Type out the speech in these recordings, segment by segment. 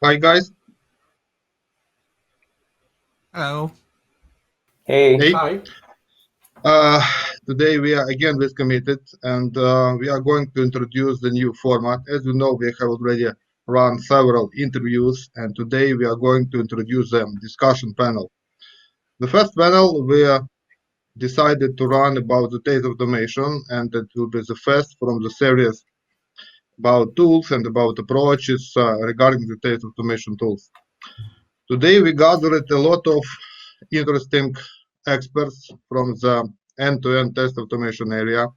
Hi guys. Hello. Hey. Hey. Hi. Uh, Today we are again with Committed, and we are going to introduce the new format. As you know, we have already run several interviews, and today we are going to introduce the discussion panel. The first panel we decided to run about the test automation, and it will be the first from the series about tools and about approaches regarding the test automation tools. Today we gathered a lot of interesting experts from the end-to-end test automation area,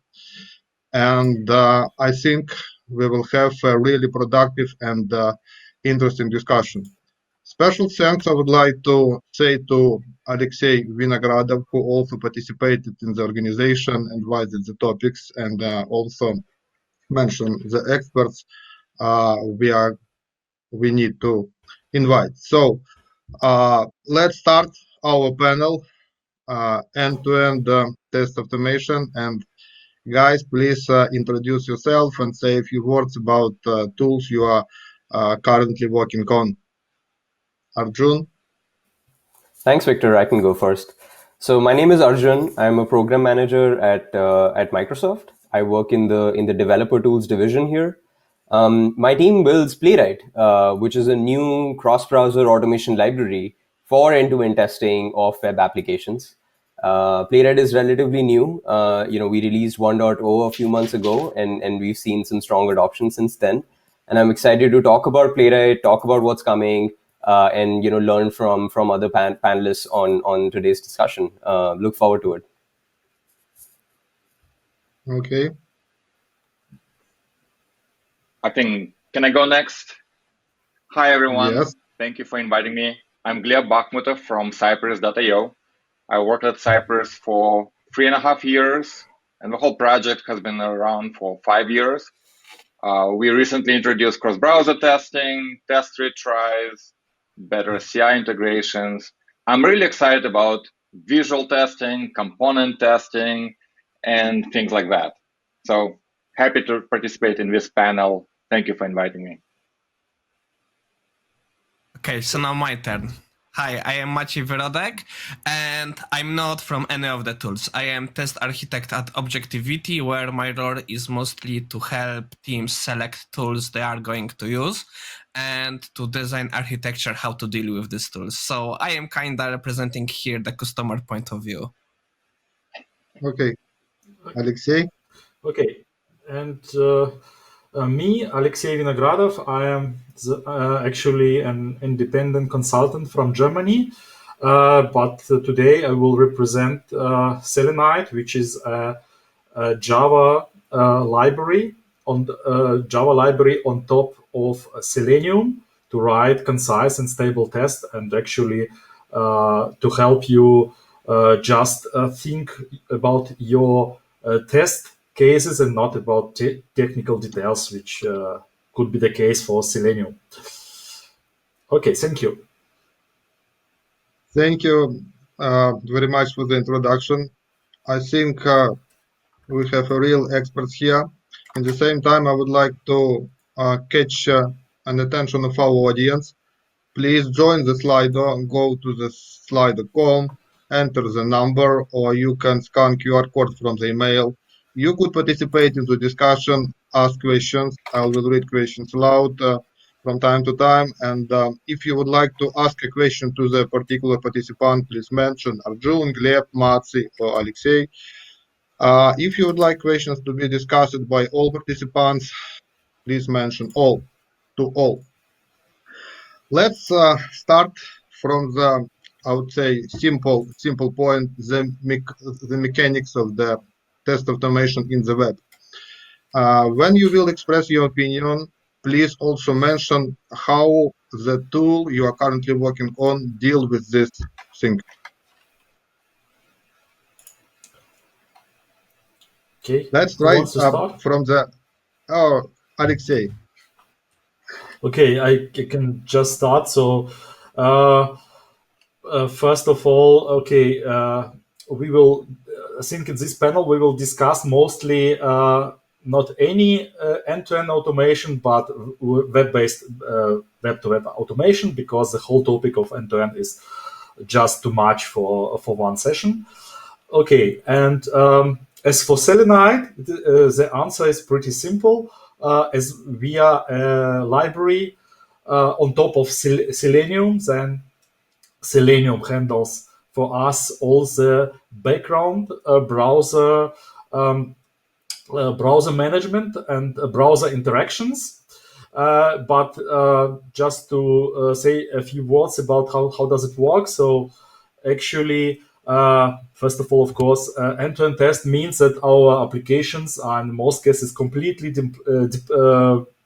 and I think we will have a really productive and interesting discussion. Special thanks I would like to say to Alexei Vinogradov, who also participated in the organization and advised the topics, and also mentioned the experts we need to invite. So let's start our panel, end-to-end test automation. And guys, please introduce yourself and say a few words about tools you are currently working on. Arjun? Thanks, Victor. I can go first. So my name is Arjun. I'm a program manager at Microsoft. I work in the developer tools division here. My team builds Playwright, which is a new cross-browser automation library for end-to-end testing of web applications. Playwright is relatively new. We released 1.0 a few months ago, and we've seen some strong adoption since then. And I'm excited to talk about Playwright, talk about what's coming, and learn from other panelists on today's discussion. Look forward to it. Okay. Can I go next? Hi, everyone. Yes. Thank you for inviting me. I'm Gleb Bahmutov from Cypress.io. I worked at Cypress for 3.5 years, and the whole project has been around for 5 years. We recently introduced cross-browser testing, test retries, better CI integrations. I'm really excited about visual testing, component testing, and things like that. So happy to participate in this panel. Thank you for inviting me. Okay, so now my turn. Hi, I am Maciej Wyrodek, and I'm not from any of the tools. I am test architect at Objectivity, where my role is mostly to help teams select tools they are going to use and to design architecture how to deal with these tools. So I am kind of representing here the customer point of view. Okay. Alexei? Okay. And me, Alexei Vinogradov, I am actually an independent consultant from Germany. But today I will represent Selenide, which is a Java library on top of Selenium to write concise and stable tests, and actually to help you just think about your test cases and not about technical details, which could be the case for Selenium. Okay, thank you. Thank you very much for the introduction. I think we have a real experts here. At the same time, I would like to catch an attention of our audience. Please join the Slido, go to the Slido.com, enter the number, or you can scan QR code from the email. You could participate in the discussion, ask questions. I will read questions aloud from time to time. And if you would like to ask a question to the particular participant, please mention Arjun, Gleb, Maciej, or Alexei. If you would like questions to be discussed by all participants, please mention all, to all. Let's start from the, I would say, simple point, the mechanics of the test automation in the web. When you will express your opinion, please also mention how the tool you are currently working on deal with this thing. Okay. Let's try from the Alexei. Okay, I can just start. So first of all, okay, we will. I think in this panel we will discuss mostly not any end-to-end automation, but web-based web-to-web automation, because the whole topic of end-to-end is just too much for one session. Okay, and as for Selenide, the answer is pretty simple. As we are a library on top of Selenium, then Selenium handles for us all the background browser management and browser interactions. But just to say a few words about how does it work. So actually, first of all, of course, end-to-end test means that our applications are in most cases completely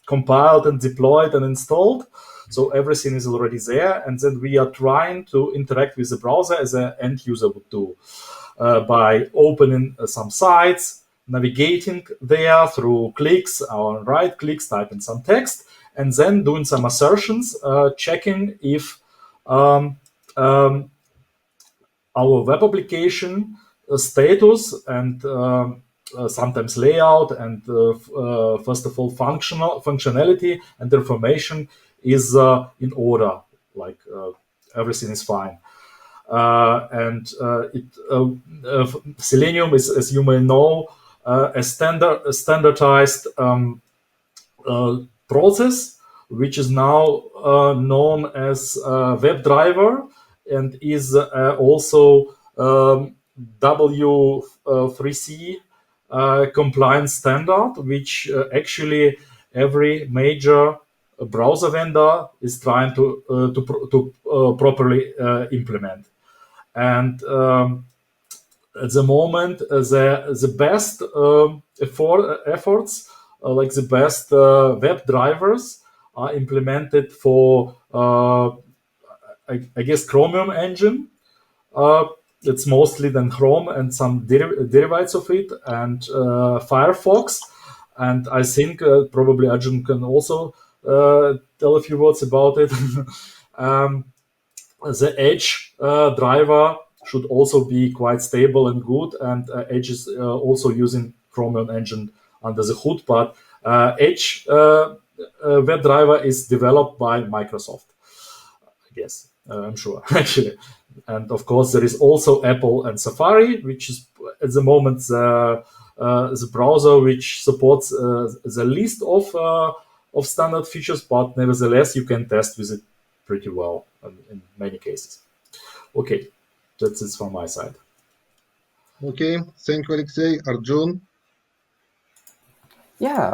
compiled and deployed and installed. So everything is already there. And then we are trying to interact with the browser as an end user would do by opening some sites, navigating there through clicks or right clicks, typing some text, and then doing some assertions, checking if our web application status and sometimes layout and first of all functionality and information is in order, like everything is fine. Selenium is, as you may know, a standardized process, which is now known as WebDriver and is also W3C compliance standard, which actually every major browser vendor is trying to properly implement. And at the moment, the best efforts, like the best web drivers, are implemented for, I guess, Chromium engine. It's mostly then Chrome and some derivatives of it, and Firefox. And I think probably Arjun can also tell a few words about it. The Edge driver should also be quite stable and good, and Edge is also using Chromium engine under the hood, but Edge WebDriver is developed by Microsoft, I guess, I'm sure, actually. And of course, there is also Apple and Safari, which is at the moment the browser which supports the least of standard features, but nevertheless, you can test with it pretty well in many cases. Okay, that's it from my side. Okay, thank you, Alexei. Arjun? Yeah,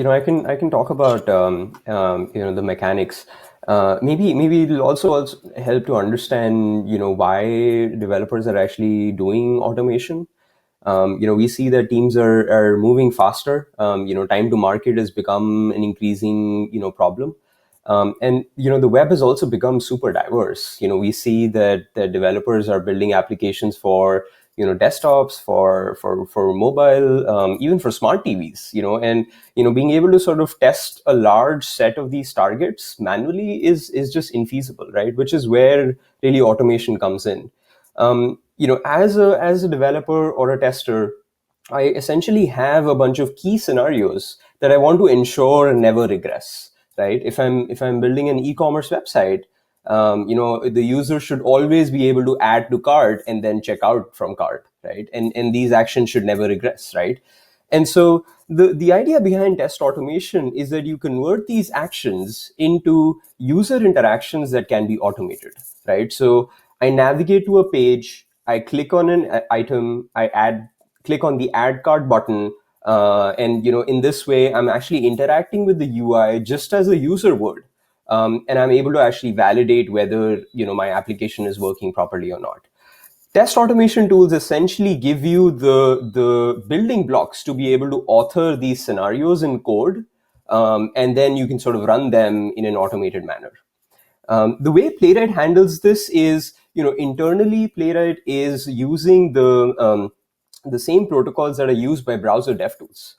I can talk about the mechanics. Maybe it'll also help to understand why developers are actually doing automation. We see that teams are moving faster. Time to market has become an increasing problem. And the web has also become super diverse. We see that developers are building applications for desktops, for mobile, even for smart TVs. And being able to sort of test a large set of these targets manually is just infeasible, right? Which is where really automation comes in. As a developer or a tester, I essentially have a bunch of key scenarios that I want to ensure never regress. Right? If I'm building an e-commerce website, the user should always be able to add to cart and then check out from cart, right? And these actions should never regress, right? And so the idea behind test automation is that you convert these actions into user interactions that can be automated, right? So I navigate to a page, I click on an item, click on the add cart button, and in this way, I'm actually interacting with the UI just as a user would, and I'm able to actually validate whether my application is working properly or not. Test automation tools essentially give you the building blocks to be able to author these scenarios in code, and then you can sort of run them in an automated manner. The way Playwright handles this is, internally Playwright is using the same protocols that are used by browser devtools,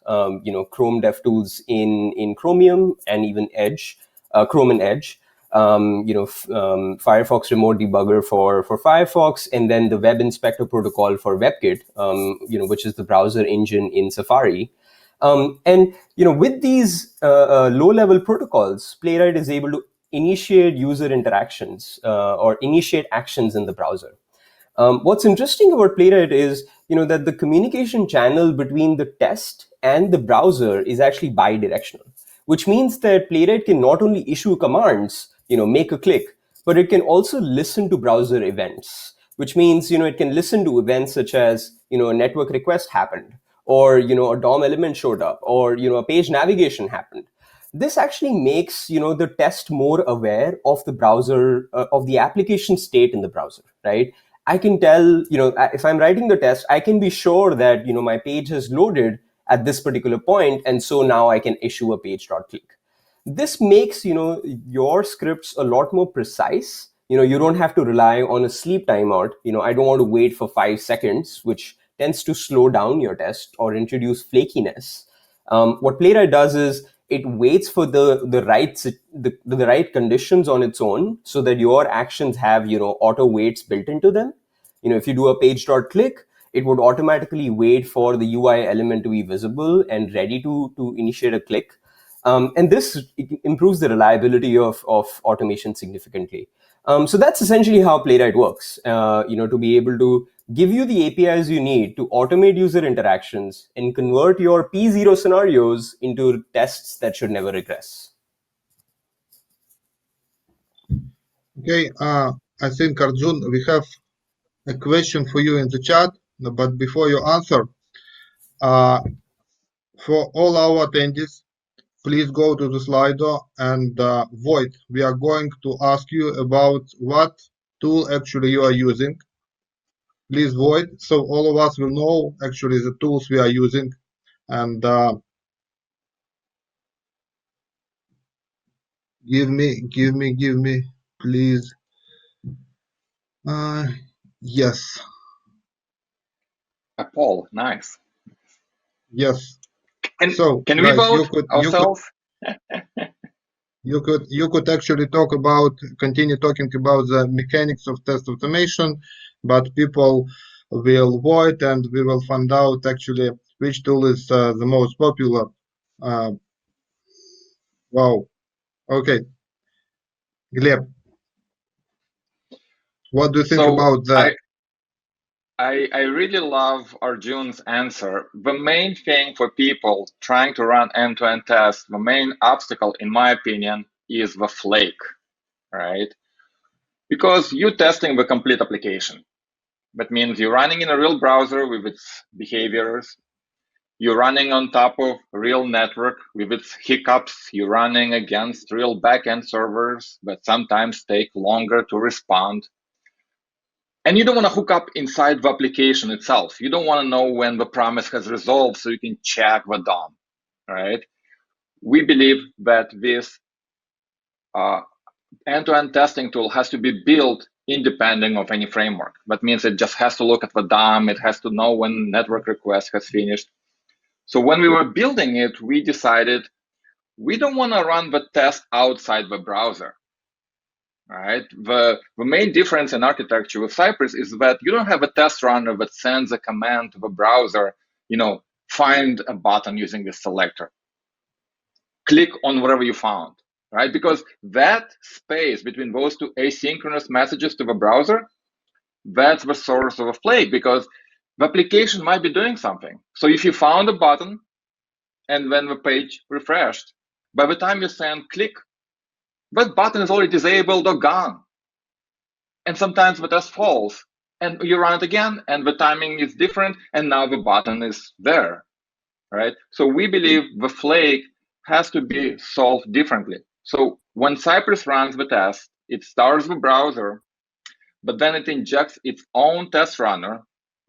Chrome devtools in Chromium and even Edge, Chrome and Edge, Firefox Remote Debugger for Firefox, and then the Web Inspector protocol for Webkit, which is the browser engine in Safari. And with these low-level protocols, Playwright is able to initiate user interactions or initiate actions in the browser. What's interesting about Playwright is that the communication channel between the test and the browser is actually bidirectional, which means that Playwright can not only issue commands, make a click, but it can also listen to browser events, which means it can listen to events such as a network request happened, or a DOM element showed up, or a page navigation happened. This actually makes the test more aware of the browser, of the application state in the browser, right? I can tell, if I'm writing the test, I can be sure that my page has loaded at this particular point, and so now I can issue a page.click. This makes your scripts a lot more precise. You don't have to rely on a sleep timeout. I don't want to wait for 5 seconds, which tends to slow down your test or introduce flakiness. What Playwright does is it waits for the right conditions on its own, so that your actions have auto waits built into them. If you do a page.click, it would automatically wait for the UI element to be visible and ready to initiate a click. And this improves the reliability of automation significantly. So that's essentially how Playwright works, to be able to give you the APIs you need to automate user interactions and convert your P0 scenarios into tests that should never regress. Okay, I think, Arjun, we have a question for you in the chat, but before you answer, for all our attendees, please go to the Slido and vote. We are going to ask you about what tool actually you are using. Please vote, so all of us will know actually the tools we are using. And give me, please. Yes. A poll, nice. Yes. And So can guys, we vote ourselves? You could actually continue talking about the mechanics of test automation, but people will vote and we will find out actually which tool is the most popular. Wow. Okay. Gleb, what do you think about that? I really love Arjun's answer. The main thing for people trying to run end-to-end tests, the main obstacle, in my opinion, is the flake, right? Because you're testing the complete application. That means you're running in a real browser with its behaviors. You're running on top of a real network with its hiccups. You're running against real backend servers that sometimes take longer to respond. And you don't want to hook up inside the application itself. You don't want to know when the promise has resolved so you can check the DOM, right? We believe that this end-to-end testing tool has to be built independent of any framework. That means it just has to look at the DOM. It has to know when network request has finished. So when we were building it, we decided we don't want to run the test outside the browser. Right. The main difference in architecture with Cypress is that you don't have a test runner that sends a command to the browser, find a button using the selector. Click on whatever you found, right? Because that space between those two asynchronous messages to the browser, that's the source of a flake, because the application might be doing something. So if you found a button and then the page refreshed, by the time you send click, that button is already disabled or gone. And sometimes the test falls and you run it again and the timing is different and now the button is there, right? So we believe the flake has to be solved differently. So when Cypress runs the test, it starts the browser, but then it injects its own test runner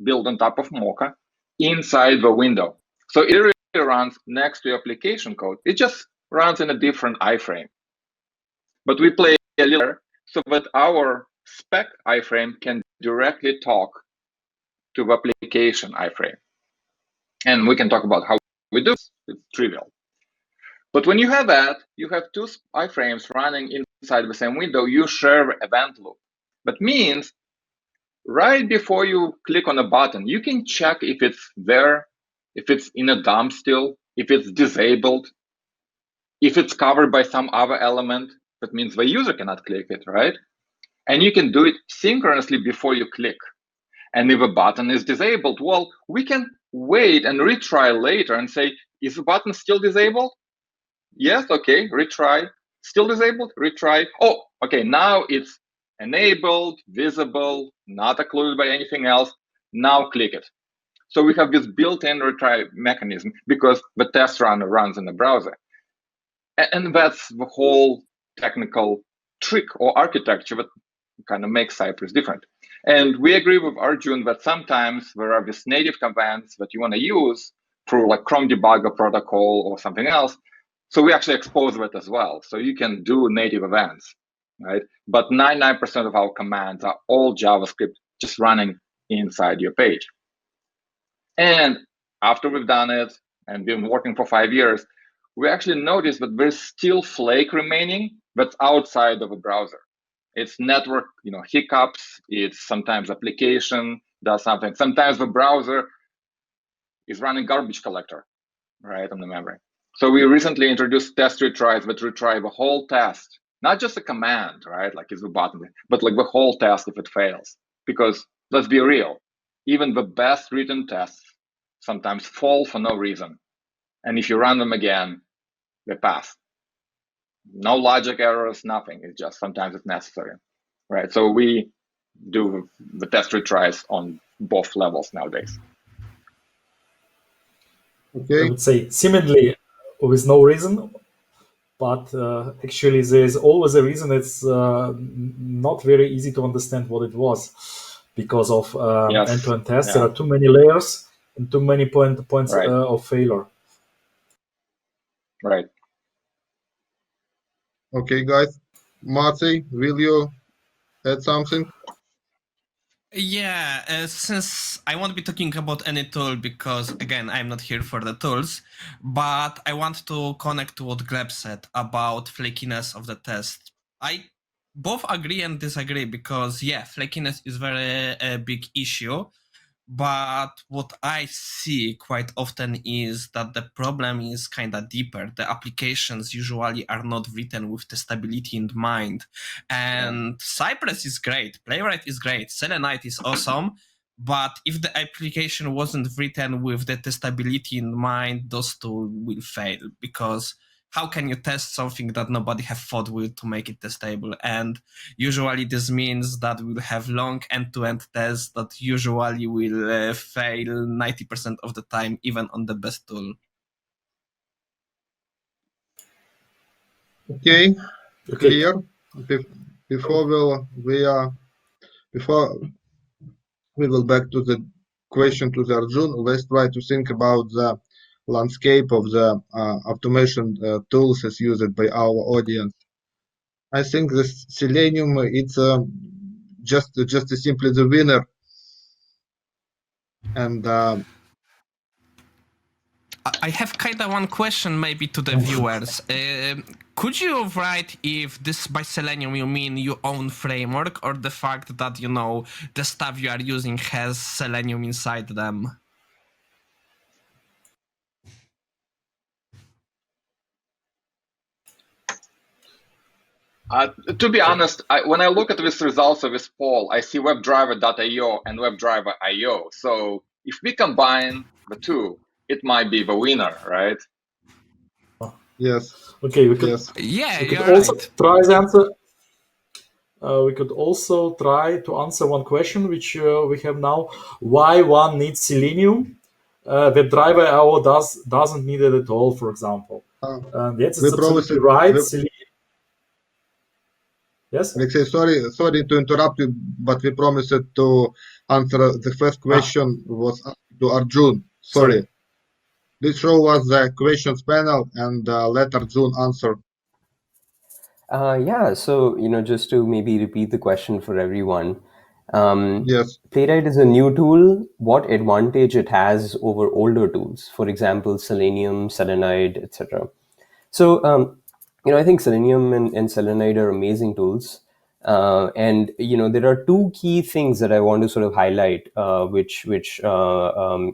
built on top of Mocha inside the window. So it really runs next to application code. It just runs in a different iframe. But we play a little so that our spec iframe can directly talk to the application iframe. And we can talk about how we do this. It's trivial. But when you have that, you have two iframes running inside the same window. You share the event loop. That means right before you click on a button, you can check if it's there, if it's in a DOM still, if it's disabled, if it's covered by some other element, that means the user cannot click it, right? And you can do it synchronously before you click. And if a button is disabled, well, we can wait and retry later and say, is the button still disabled? Yes, okay, retry. Still disabled? Retry. Oh, okay, now it's enabled, visible, not occluded by anything else. Now click it. So we have this built-in retry mechanism because the test runner runs in the browser. And that's the whole technical trick or architecture that kind of makes Cypress different. And we agree with Arjun that sometimes there are these native commands that you want to use through like Chrome debugger protocol or something else. So we actually expose that as well. So you can do native events, right? But 99% of our commands are all JavaScript just running inside your page. And after we've done it and been working for 5 years, we actually noticed that there's still flake remaining that's outside of a browser. It's network, hiccups. It's sometimes application does something. Sometimes the browser is running garbage collector, right, on the memory. So we recently introduced test retries that retry the whole test, not just a command, right, like it's a button, but like the whole test if it fails. Because let's be real, even the best written tests sometimes fall for no reason. And if you run them again, they pass. No logic errors, nothing. It's just sometimes it's necessary, right? So we do the test retries on both levels nowadays. Okay. I would say seemingly with no reason, but actually there's always a reason. It's not very easy to understand what it was because of Yes. end-to-end tests. Yeah. There are too many layers and too many points Right. of failure. Right. Okay, guys. Maciej, will you add something? Yeah, since I won't be talking about any tool because, again, I'm not here for the tools, but I want to connect to what Gleb said about flakiness of the test. I both agree and disagree because, yeah, flakiness is very a big issue. But what I see quite often is that the problem is kind of deeper. The applications usually are not written with the stability in mind. And Cypress is great, Playwright is great, Selenide is awesome. But if the application wasn't written with the testability in mind, those two will fail because how can you test something that nobody have thought with to make it testable? And usually this means that we'll have long end-to-end tests that usually will fail 90% of the time, even on the best tool. Okay, clear. Before we will back to the question to the Arjun, let's try to think about the landscape of the automation tools as used by our audience. I think the Selenium, it's just simply the winner. And I have kind of one question maybe to the viewers. Could you write if this by Selenium you mean your own framework or the fact that, the stuff you are using has Selenium inside them? To be honest, when I look at this results of this poll, I see WebDriver.io and WebDriver.io. So if we combine the two, it might be the winner, right? yes. Okay, we could, Yes. Yeah, we could you're also right. try the answer. We could also try to answer one question which we have now: why one needs Selenium? WebDriver.io doesn't need it at all, for example. Yes, we it's promised absolutely right. we- Selenium. Yes. Alexei, sorry to interrupt you, but we promised to answer the first question was asked to Arjun. Sorry. Please show us the questions panel and let Arjun answer. Yeah, so, just to maybe repeat the question for everyone. Yes. Playwright is a new tool. What advantage it has over older tools? For example, Selenium, Selenide, etc. So, I think Selenium and Selenide are amazing tools. And there are two key things that I want to sort of highlight, which are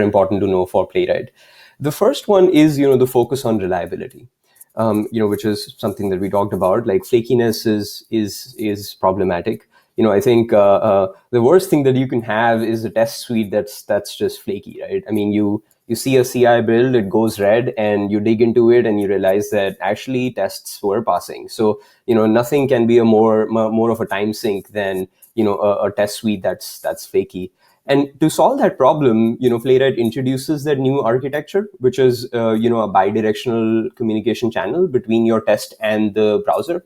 important to know for Playwright. The first one is the focus on reliability, which is something that we talked about. Like flakiness is problematic. I think the worst thing that you can have is a test suite that's just flaky, right? I mean, you see a CI build, it goes red, and you dig into it and you realize that actually tests were passing. So nothing can be a more of a time sink than a test suite that's flaky. And to solve that problem, Playwright introduces that new architecture, which is a bidirectional communication channel between your test and the browser.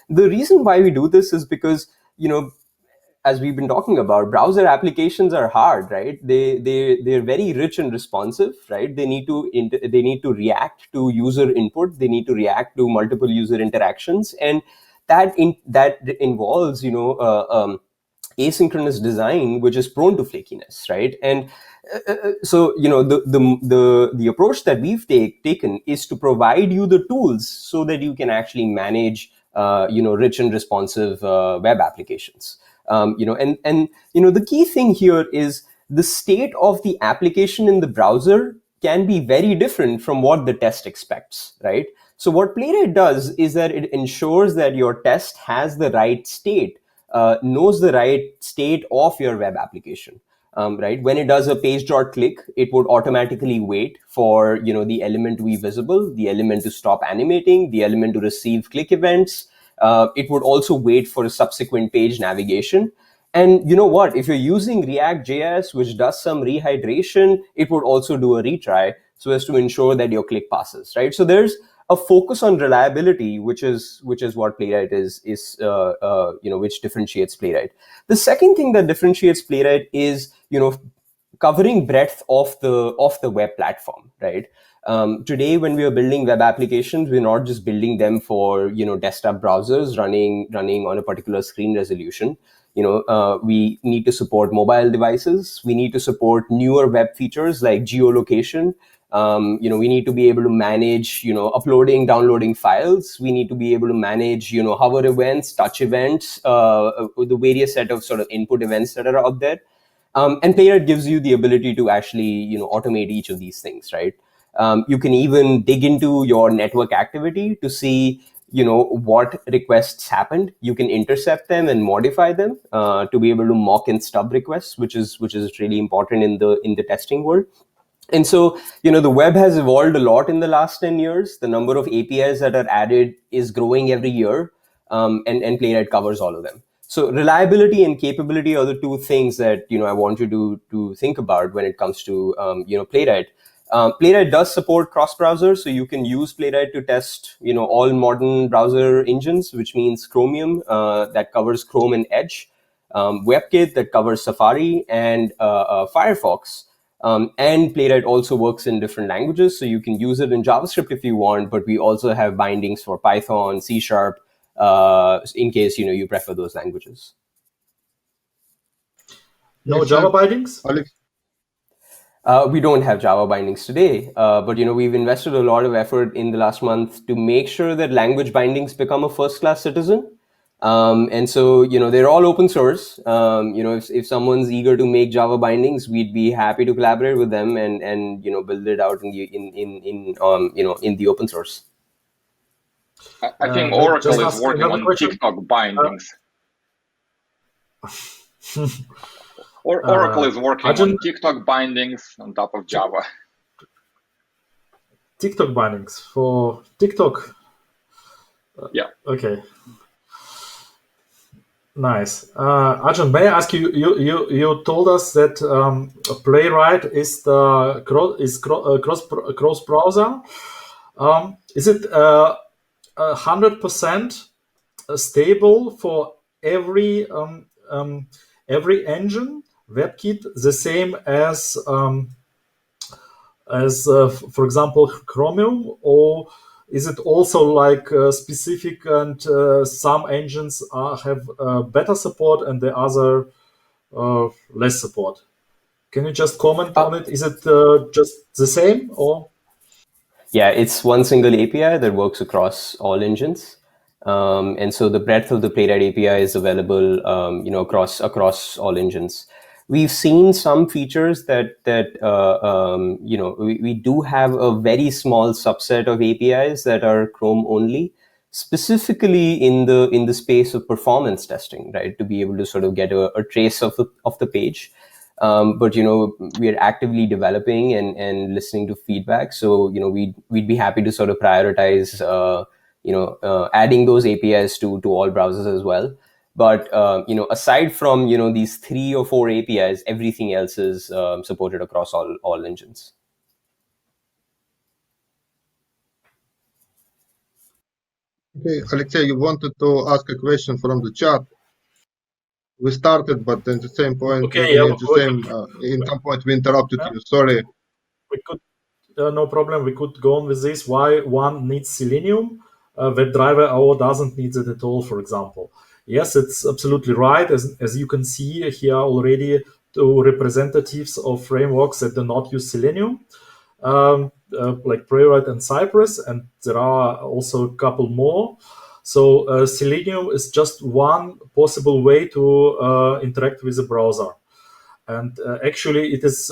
The reason why we do this is because as we've been talking about, browser applications are hard, right? They're very rich and responsive, right? They need to react to user input. They need to react to multiple user interactions, and that involves asynchronous design, which is prone to flakiness, right? And so the approach that we've taken is to provide you the tools so that you can actually manage rich and responsive web applications. And the key thing here is the state of the application in the browser can be very different from what the test expects, right? So what Playwright does is that it ensures that your test has the right state, knows the right state of your web application. Right? When it does a page.click, it would automatically wait for the element to be visible, the element to stop animating, the element to receive click events. It would also wait for a subsequent page navigation. And you know what? If you're using React.js, which does some rehydration, it would also do a retry so as to ensure that your click passes, right? So there's a focus on reliability, which is what Playwright is which differentiates Playwright. The second thing that differentiates Playwright is covering breadth of the web platform, right? Today, when we are building web applications, we're not just building them for desktop browsers running on a particular screen resolution. We need to support mobile devices. We need to support newer web features like geolocation. We need to be able to manage, uploading, downloading files. We need to be able to manage, hover events, touch events, the various set of sort of input events that are out there. And Playwright gives you the ability to actually, automate each of these things, right? You can even dig into your network activity to see, what requests happened. You can intercept them and modify them to be able to mock and stub requests, which is really important in the testing world. And so, the web has evolved a lot in the last 10 years. The number of APIs that are added is growing every year, and Playwright covers all of them. So reliability and capability are the two things that I want you to think about when it comes to Playwright. Playwright does support cross-browser, so you can use Playwright to test all modern browser engines, which means Chromium that covers Chrome and Edge, WebKit that covers Safari, and Firefox. And Playwright also works in different languages, so you can use it in JavaScript if you want, but we also have bindings for Python, C#, in case you prefer those languages. No Java bindings? We don't have Java bindings today, but we've invested a lot of effort in the last month to make sure that language bindings become a first-class citizen. And so they're all open source. If someone's eager to make Java bindings, we'd be happy to collaborate with them and build it out in the open source. I think Oracle is working on TikTok bindings. Oracle is working on TikTok bindings on top of Java. TikTok bindings for TikTok? Yeah. Okay. Nice. Arjun, may I ask you? You told us that Playwright is cross browser. Is it 100% stable for every engine? Webkit the same as for example Chromium, or is it also like specific and some engines have better support and the other less support? Can you just comment on it? Is it just the same or? Yeah, it's one single API that works across all engines. And so the breadth of the Playwright API is available, across all engines. We've seen some features that we do have a very small subset of APIs that are Chrome only, specifically in the space of performance testing, right? To be able to sort of get a trace of the page. But we are actively developing and listening to feedback. So we'd be happy to sort of prioritize adding those APIs to all browsers as well. But aside from these 3 or 4 APIs, everything else is supported across all engines. Okay, Alexei, you wanted to ask a question from the chat. We started, but at the same point, Okay, yeah, in some point we interrupted you. Sorry. we could, no problem. We could go on with this. Why one needs Selenium? WebDriver OO doesn't need it at all, for example. Yes, it's absolutely right. As you can see here already, two representatives of frameworks that do not use Selenium, like Playwright and Cypress, and there are also a couple more. So Selenium is just one possible way to interact with the browser. And actually, it is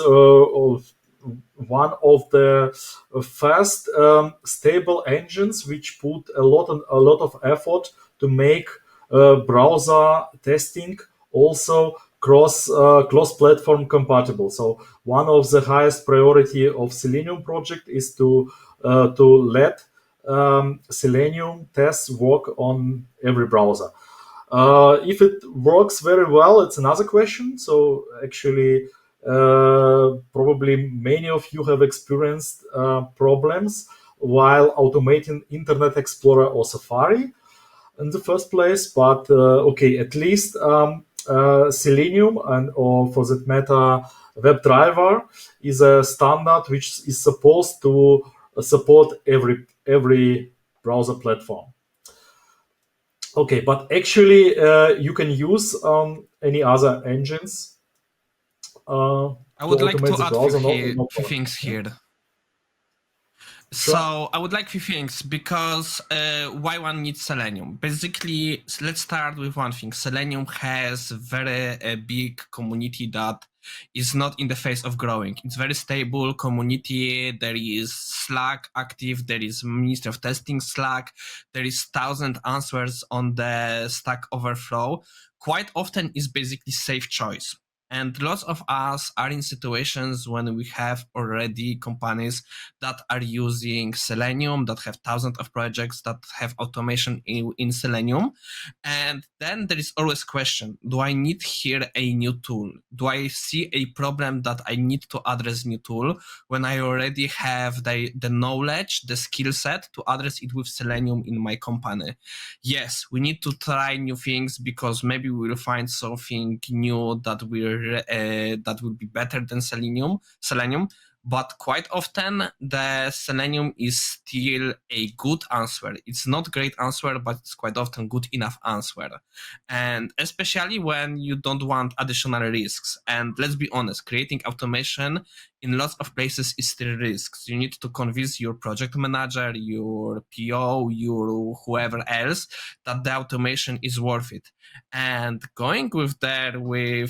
one of the fast, stable engines which put a lot of effort to make browser testing also cross-platform compatible. So one of the highest priority of Selenium project is to let Selenium tests work on every browser. If it works very well, it's another question. So actually, probably many of you have experienced problems while automating Internet Explorer or Safari in the first place. But okay, at least Selenium or for that matter, WebDriver is a standard which is supposed to support every browser platform. Okay, but actually, you can use any other engines. I would like to automate the add browser, few problem. things here. Sure. So I would like few things because why one needs Selenium. Basically, let's start with one thing. Selenium has very big community that is not in the phase of growing. It's very stable community. There is Slack active. There is Ministry of Testing Slack. There is 1,000 answers on the Stack Overflow. Quite often is basically safe choice. And lots of us are in situations when we have already companies that are using Selenium, that have thousands of projects that have automation in Selenium. And then there is always question, do I need here a new tool? Do I see a problem that I need to address new tool when I already have the knowledge, the skill set to address it with Selenium in my company? Yes, we need to try new things because maybe we will find something new that will be better than Selenium. But quite often the Selenium is still a good answer. It's not great answer, but it's quite often good enough answer. And especially when you don't want additional risks. And let's be honest, creating automation in lots of places is still risks. You need to convince your project manager, your PO, your whoever else that the automation is worth it. And going with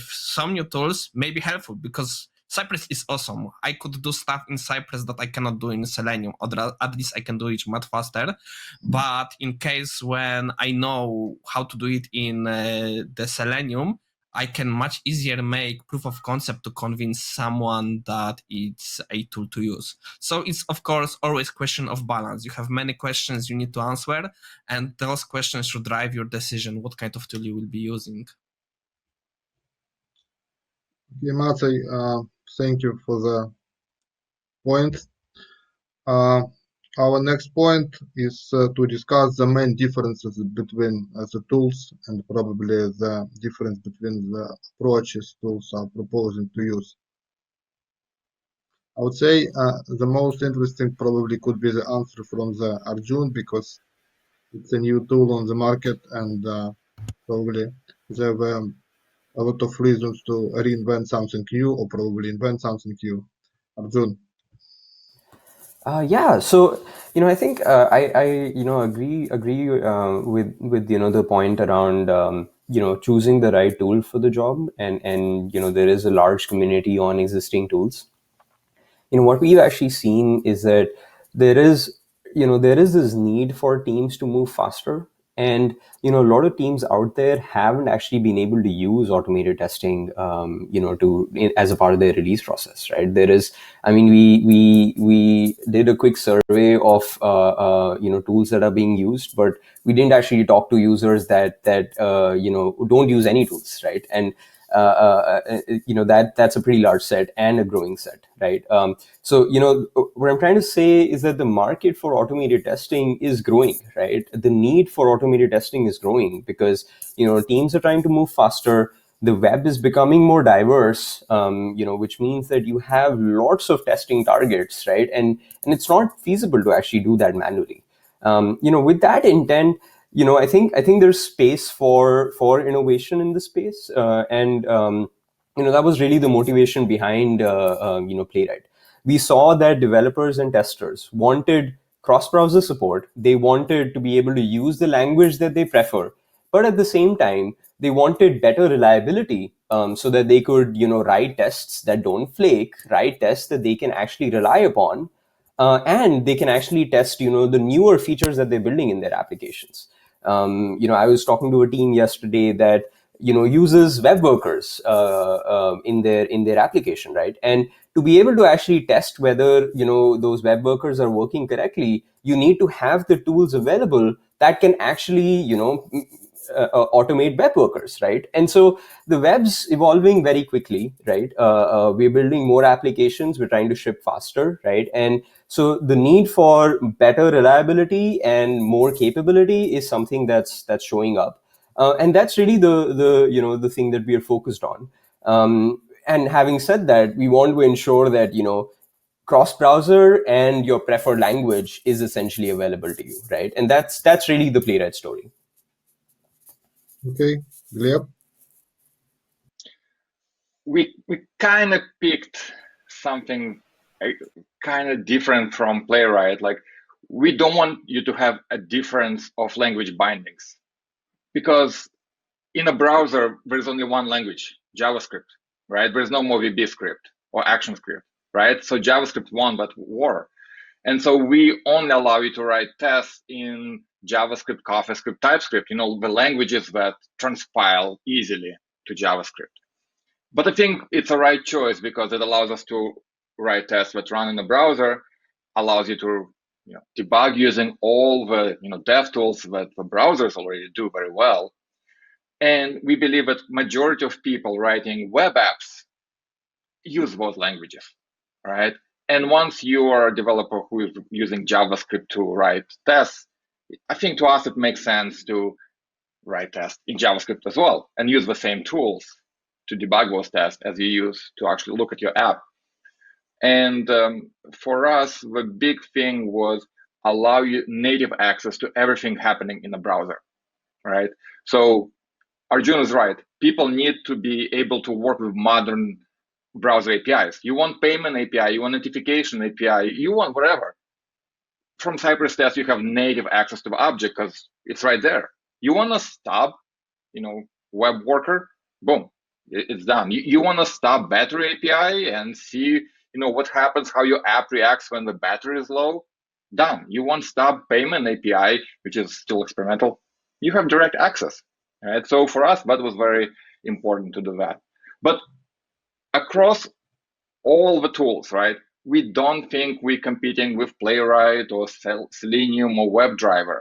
some new tools may be helpful because Cypress is awesome. I could do stuff in Cypress that I cannot do in Selenium, or at least I can do it much faster. But in case when I know how to do it in the Selenium, I can much easier make proof of concept to convince someone that it's a tool to use. So it's, of course, always question of balance. You have many questions you need to answer, and those questions should drive your decision what kind of tool you will be using. Okay, Maciej, thank you for the point. Our next point is to discuss the main differences between the tools and probably the difference between the approaches tools are proposing to use. I would say the most interesting probably could be the answer from the Arjun because it's a new tool on the market and probably there were a lot of reasons to reinvent something new or probably invent something new. Arjun. Yeah, so I think I agree with the point around choosing the right tool for the job, and there is a large community on existing tools. What we've actually seen is that there is there is this need for teams to move faster, and a lot of teams out there haven't actually been able to use automated testing as a part of their release process, right? There is, I mean, we did a quick survey of tools that are being used, but we didn't actually talk to users that don't use any tools, right? And that's a pretty large set and a growing set, right? So what I'm trying to say is that the market for automated testing is growing, right? The need for automated testing is growing because teams are trying to move faster. The web is becoming more diverse, which means that you have lots of testing targets, right? And it's not feasible to actually do that manually. With that intent, I think there's space for innovation in the space, and that was really the motivation behind Playwright. We saw that developers and testers wanted cross-browser support. They wanted to be able to use the language that they prefer, but at the same time, they wanted better reliability, so that they could write tests that don't flake, write tests that they can actually rely upon, and they can actually test the newer features that they're building in their applications. I was talking to a team yesterday that uses web workers in their application, right? And to be able to actually test whether those web workers are working correctly, you need to have the tools available that can actually automate web workers, right? And so the web's evolving very quickly, right? We're building more applications, we're trying to ship faster, right? And so the need for better reliability and more capability is something that's showing up, and that's really the thing that we are focused on. And having said that, we want to ensure that cross-browser and your preferred language is essentially available to you, right? And that's really the Playwright story. Okay, Gleb? We kind of picked something kind of different from Playwright. Like, we don't want you to have a difference of language bindings, because in a browser there's only one language, JavaScript, right? There's no MoviB script or ActionScript, right? So JavaScript won that war. And so we only allow you to write tests in JavaScript, CoffeeScript, TypeScript, the languages that transpile easily to JavaScript. But I think it's a right choice because it allows us to write tests that run in the browser, allows you to debug using all the dev tools that the browsers already do very well. And we believe that majority of people writing web apps use both languages, right? And once you are a developer who is using JavaScript to write tests, I think to us it makes sense to write tests in JavaScript as well and use the same tools to debug those tests as you use to actually look at your app. And for us, the big thing was allow you native access to everything happening in the browser, right? So Arjun is right. People need to be able to work with modern browser APIs. You want payment API, you want notification API, you want whatever. From Cypress Test, you have native access to the object because it's right there. You want to stop, web worker, boom, it's done. You want to stop battery API and see, what happens, how your app reacts when the battery is low, done. You want stop payment API, which is still experimental, you have direct access. Right? So for us, that was very important to do that. But across all the tools, right, we don't think we're competing with Playwright or Selenium or WebDriver.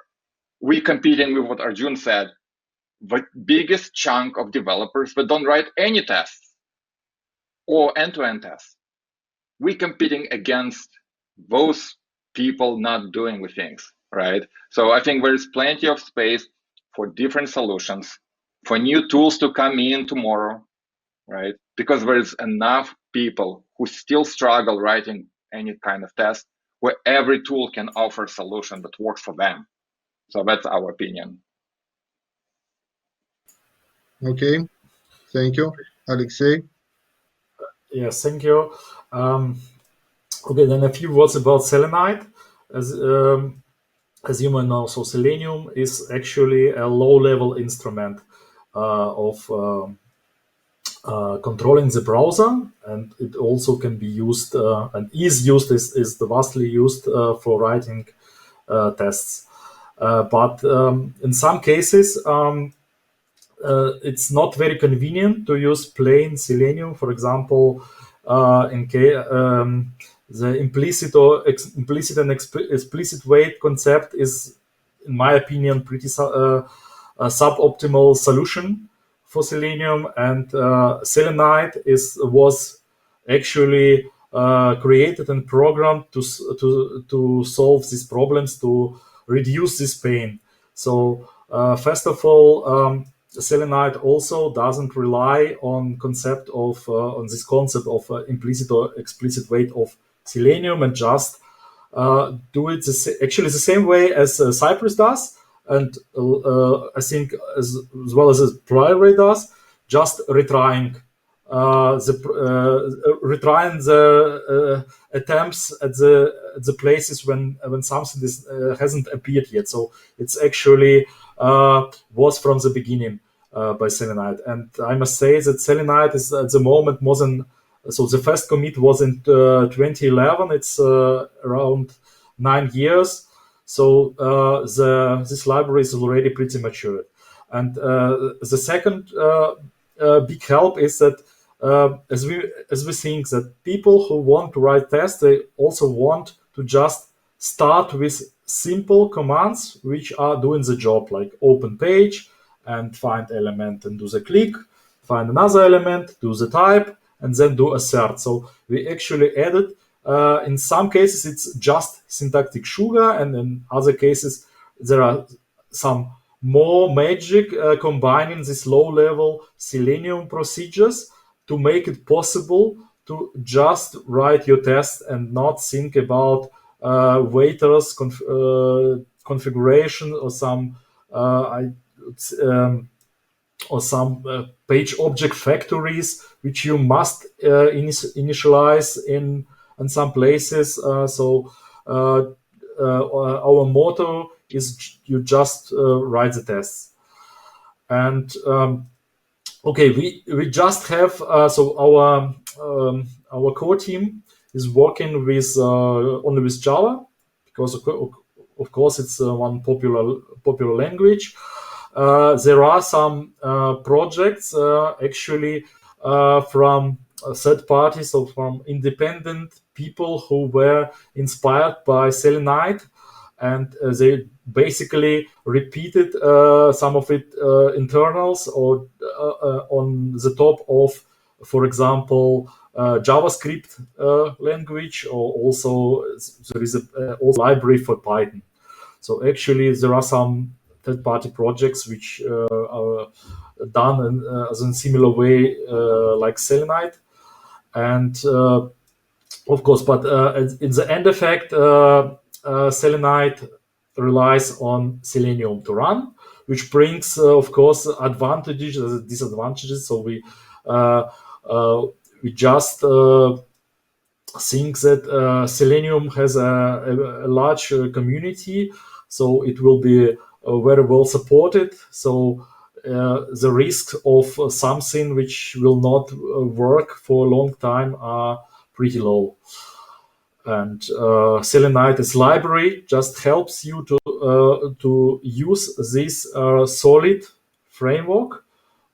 We're competing with what Arjun said, the biggest chunk of developers that don't write any tests or end-to-end tests. We're competing against those people not doing the things, right? So I think there's plenty of space for different solutions, for new tools to come in tomorrow, right? Because there's enough people who still struggle writing any kind of test where every tool can offer a solution that works for them. So that's our opinion. Okay, thank you. Alexei? Yes, thank you. Okay, then a few words about Selenide. As you may know, so Selenium is actually a low-level instrument of controlling the browser, and it also can be used and is the vastly used for writing tests. But in some cases, it's not very convenient to use plain Selenium. For example, the implicit and explicit weight concept is, in my opinion, pretty a suboptimal solution for Selenium, and Selenide was actually created and programmed to solve these problems, to reduce this pain. So first of all, Selenide also doesn't rely on this concept of implicit or explicit weight of Selenium, and just do it actually the same way as Cypress does, and I think as well as Playwright does, just retrying the attempts at the places when something hasn't appeared yet. So it's actually was from the beginning by Selenide, and I must say that Selenide is at the moment more than. So the first commit was in 2011. It's around 9 years. So this library is already pretty mature. And the second big help is that as we think that people who want to write tests, they also want to just start with simple commands which are doing the job, like open page and find element and do the click, find another element, do the type, and then do assert. So we actually added, in some cases, it's just syntactic sugar, and in other cases, there are some more magic combining these low-level Selenium procedures to make it possible to just write your test and not think about waiters configuration or some page object factories which you must initialize in some places. So our motto is you just write the tests. And okay, we just have so our core team is working with only with Java, because of course it's one popular language. There are some projects actually from third parties, so from independent people who were inspired by Selenide, and they basically repeated some of it internals or on the top of, for example, JavaScript language, or also there is a also library for Python. So actually there are some third-party projects which are done in a similar way like Selenide. And of course, but in the end effect, Selenide relies on Selenium to run, which brings, of course, advantages and disadvantages. So we just think that Selenium has a large community, so it will be very well supported. So the risk of something which will not work for a long time are pretty low. And Selenide's library just helps you to use this solid framework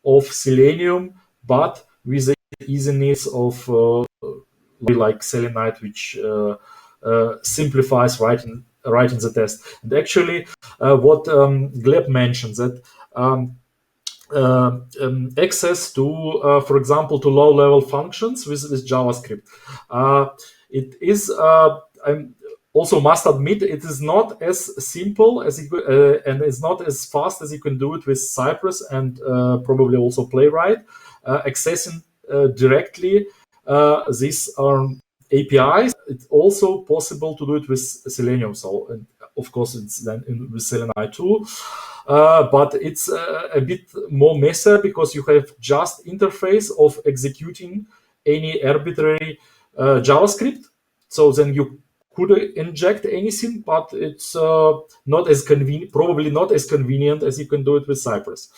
of Selenium, but with the easiness of like Selenide, which simplifies writing the test. And actually, what Gleb mentioned, that access to, for example, to low-level functions with JavaScript. It is, I also must admit, it is not as simple as and it's not as fast as you can do it with Cypress and probably also Playwright. Accessing directly these APIs, it's also possible to do it with Selenium. So, and of course, it's then with Selenide too. But it's a bit more messy, because you have just interface of executing any arbitrary JavaScript So then you could inject anything, but it's not as convenient, probably not as convenient as you can do it with Cypress.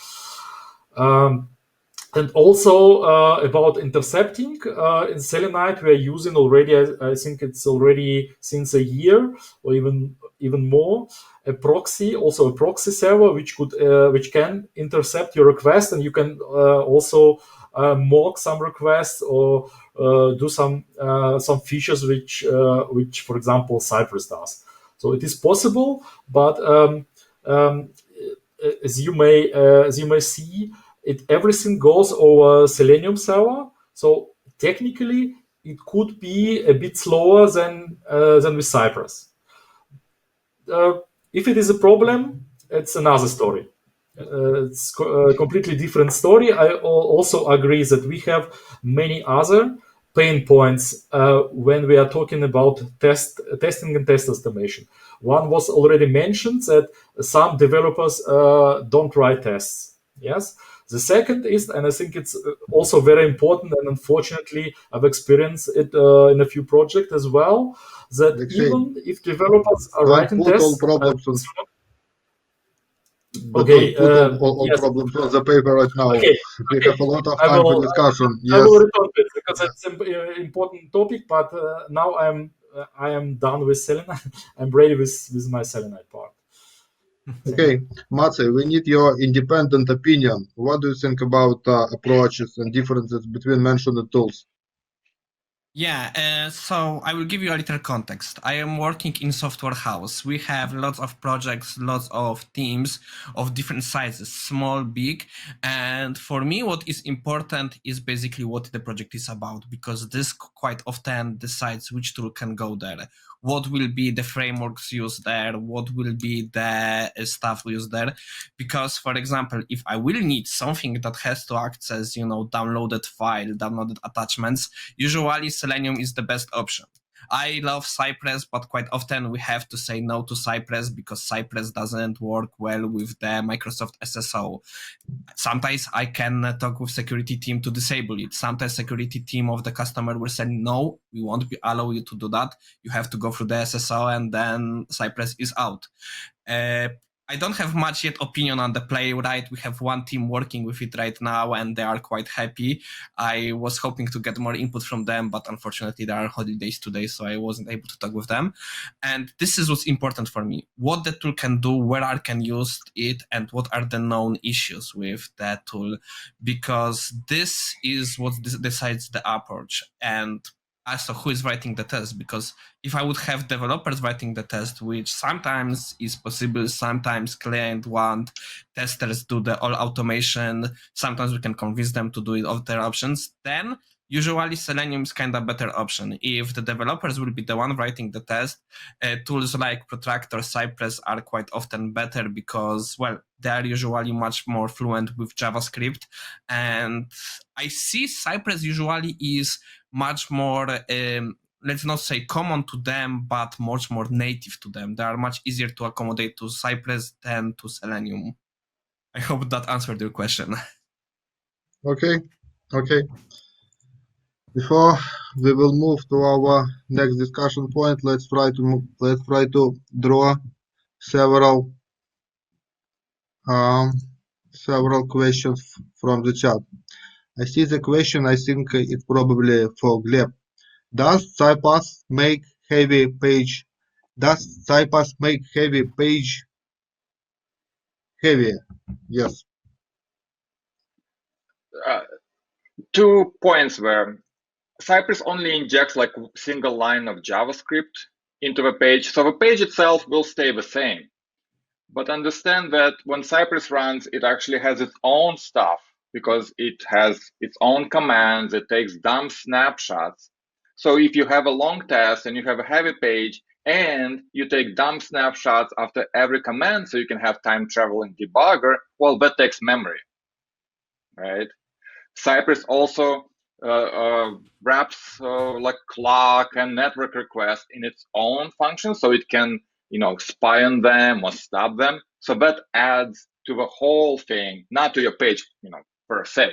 And also about intercepting, in Selenide we are using already, I think it's already since a year or even more, a proxy, also a proxy server which can intercept your request, and you can also mock some requests or do some features which for example Cypress does. So it is possible, but as you may see, everything goes over Selenium server. So technically, it could be a bit slower than with Cypress. If it is a problem, it's another story. It's a completely different story. I also agree that we have many other pain points when we are talking about testing and test estimation. One was already mentioned, that some developers don't write tests. Yes. The second is, and I think it's also very important, and unfortunately I've experienced it in a few projects as well, that Alexei, even if developers are don't writing put all tests, problems on, but okay, don't put all yes. problems on the paper right now. Okay, We have a lot of I time for will discussion. I Yes. will return to it because it's an important topic. But now I am done with Selenide. I'm ready with my Selenide part. Okay, Maciej, we need your independent opinion. What do you think about approaches and differences between mentioned tools? Yeah, so I will give you a little context. I am working in software house. We have lots of projects, lots of teams of different sizes, small, big. And for me, what is important is basically what the project is about, because this quite often decides which tool can go there, what will be the frameworks used there, what will be the stuff used there. Because, for example, if I will need something that has to access, downloaded file, downloaded attachments, usually Selenium is the best option. I love Cypress, but quite often we have to say no to Cypress because Cypress doesn't work well with the Microsoft SSO. Sometimes I can talk with security team to disable it. Sometimes security team of the customer will say, no, we won't allow you to do that. You have to go through the SSO, and then Cypress is out. I don't have much yet opinion on the Playwright. We have one team working with it right now, and they are quite happy. I was hoping to get more input from them, but unfortunately there are holidays today, so I wasn't able to talk with them. And this is what's important for me. What the tool can do, where I can use it, and what are the known issues with that tool, because this is what decides the approach. And also who is writing the test, because if I would have developers writing the test, which sometimes is possible, sometimes client want testers do the all automation, sometimes we can convince them to do it of their options, then usually Selenium is kind of better option. If the developers will be the one writing the test, tools like Protractor, Cypress are quite often better because, well, they are usually much more fluent with JavaScript. And I see Cypress usually is much more, let's not say common to them, but much more native to them. They are much easier to accommodate to Cypress than to Selenium. I hope that answered your question. Okay. Before we will move to our next discussion point, let's try to draw several questions from the chat. I see the question. I think it's probably for Gleb. Does Cypress make heavy page? Does Cypress make heavy page heavier? Yes. 2 points where Cypress only injects like a single line of JavaScript into the page. So the page itself will stay the same. But understand that when Cypress runs, it actually has its own stuff because it has its own commands. It takes dump snapshots. So if you have a long test and you have a heavy page and you take dump snapshots after every command so you can have time traveling debugger, well, that takes memory, right? Cypress also wraps like clock and network requests in its own function, so it can, spy on them or stop them. So that adds to the whole thing, not to your page, per se.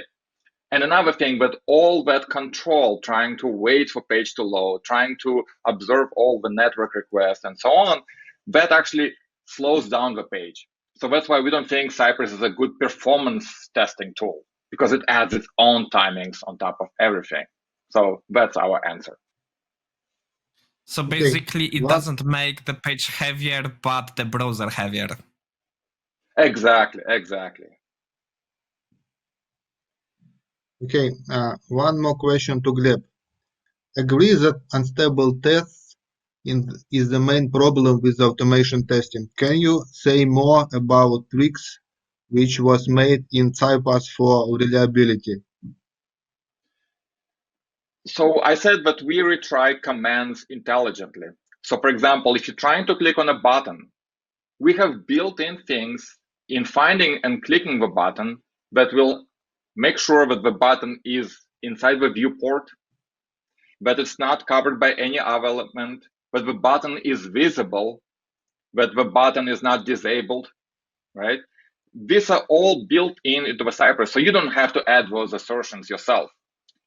And another thing, but all that control, trying to wait for page to load, trying to observe all the network requests and so on, that actually slows down the page. So that's why we don't think Cypress is a good performance testing tool, because it adds its own timings on top of everything. So that's our answer. So basically, it doesn't make the page heavier, but the browser heavier. Exactly. Okay, one more question to Gleb. Agree that unstable tests is the main problem with automation testing. Can you say more about tweaks which was made in Cypress for reliability? So I said that we retry commands intelligently. So for example, if you're trying to click on a button, we have built-in things in finding and clicking the button that will make sure that the button is inside the viewport, that it's not covered by any other element, that the button is visible, that the button is not disabled, right? These are all built into the Cypress, so you don't have to add those assertions yourself.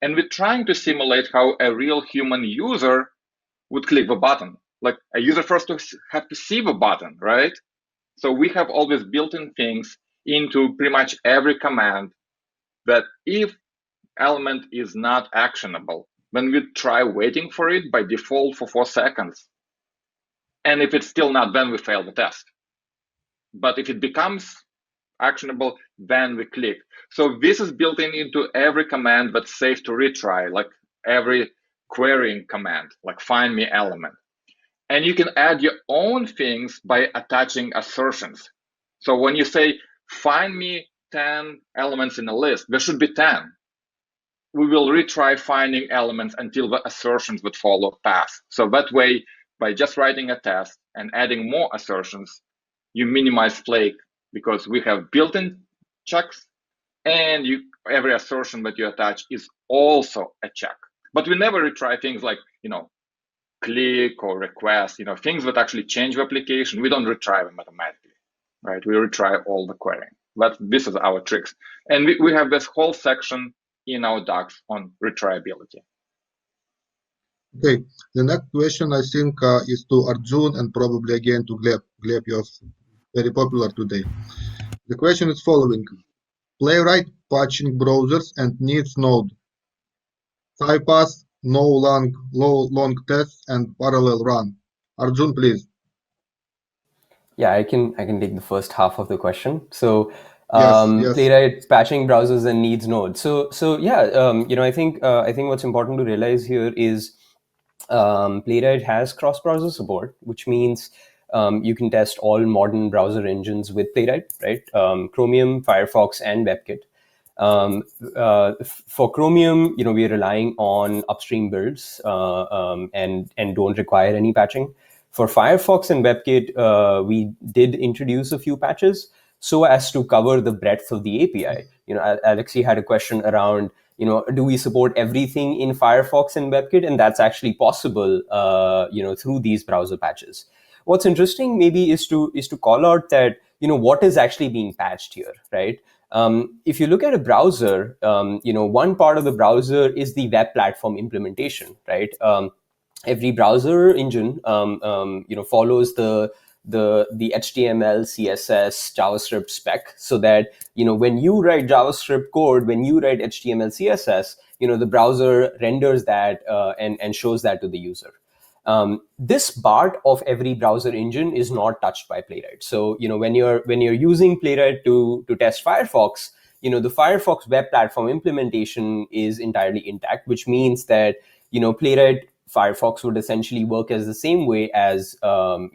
And we're trying to simulate how a real human user would click the button. Like a user first to have to see the button, right? So we have all these built-in things into pretty much every command that if element is not actionable, then we try waiting for it by default for 4 seconds. And if it's still not, then we fail the test. But if it becomes actionable, then we click. So this is built into every command that's safe to retry, like every querying command, like find me element. And you can add your own things by attaching assertions. So when you say, find me 10 elements in a list, there should be 10. We will retry finding elements until the assertions would follow pass. So that way, by just writing a test and adding more assertions, you minimize flake because we have built-in checks, and every assertion that you attach is also a check. But we never retry things like, click or request, things that actually change the application. We don't retry them automatically, right? We retry all the querying. But this is our tricks. And we have this whole section in our docs on retriability. Okay, the next question I think is to Arjun and probably again to Gleb. Gleb, you're very popular today. The question is following. Playwright patching browsers and needs node. Cypress, no long tests and parallel run. Arjun, please. Yeah, I can take the first half of the question. So Yes. Playwright patching browsers and needs node. So yeah, I think what's important to realize here is Playwright has cross-browser support, which means you can test all modern browser engines with Playwright, right? Chromium, Firefox, and Webkit. For Chromium, we are relying on upstream builds and don't require any patching. For Firefox and Webkit, we did introduce a few patches so as to cover the breadth of the API. Alexei had a question around, do we support everything in Firefox and Webkit? And that's actually possible, through these browser patches. What's interesting maybe is to call out that, what is actually being patched here, right? If you look at a browser, one part of the browser is the web platform implementation, right? Every browser engine, follows the HTML, CSS, JavaScript spec, so that when you write JavaScript code, when you write HTML, CSS, the browser renders that and shows that to the user. This part of every browser engine is not touched by Playwright. So when you're using Playwright to test Firefox, the Firefox web platform implementation is entirely intact, which means that Playwright Firefox would essentially work as the same way as the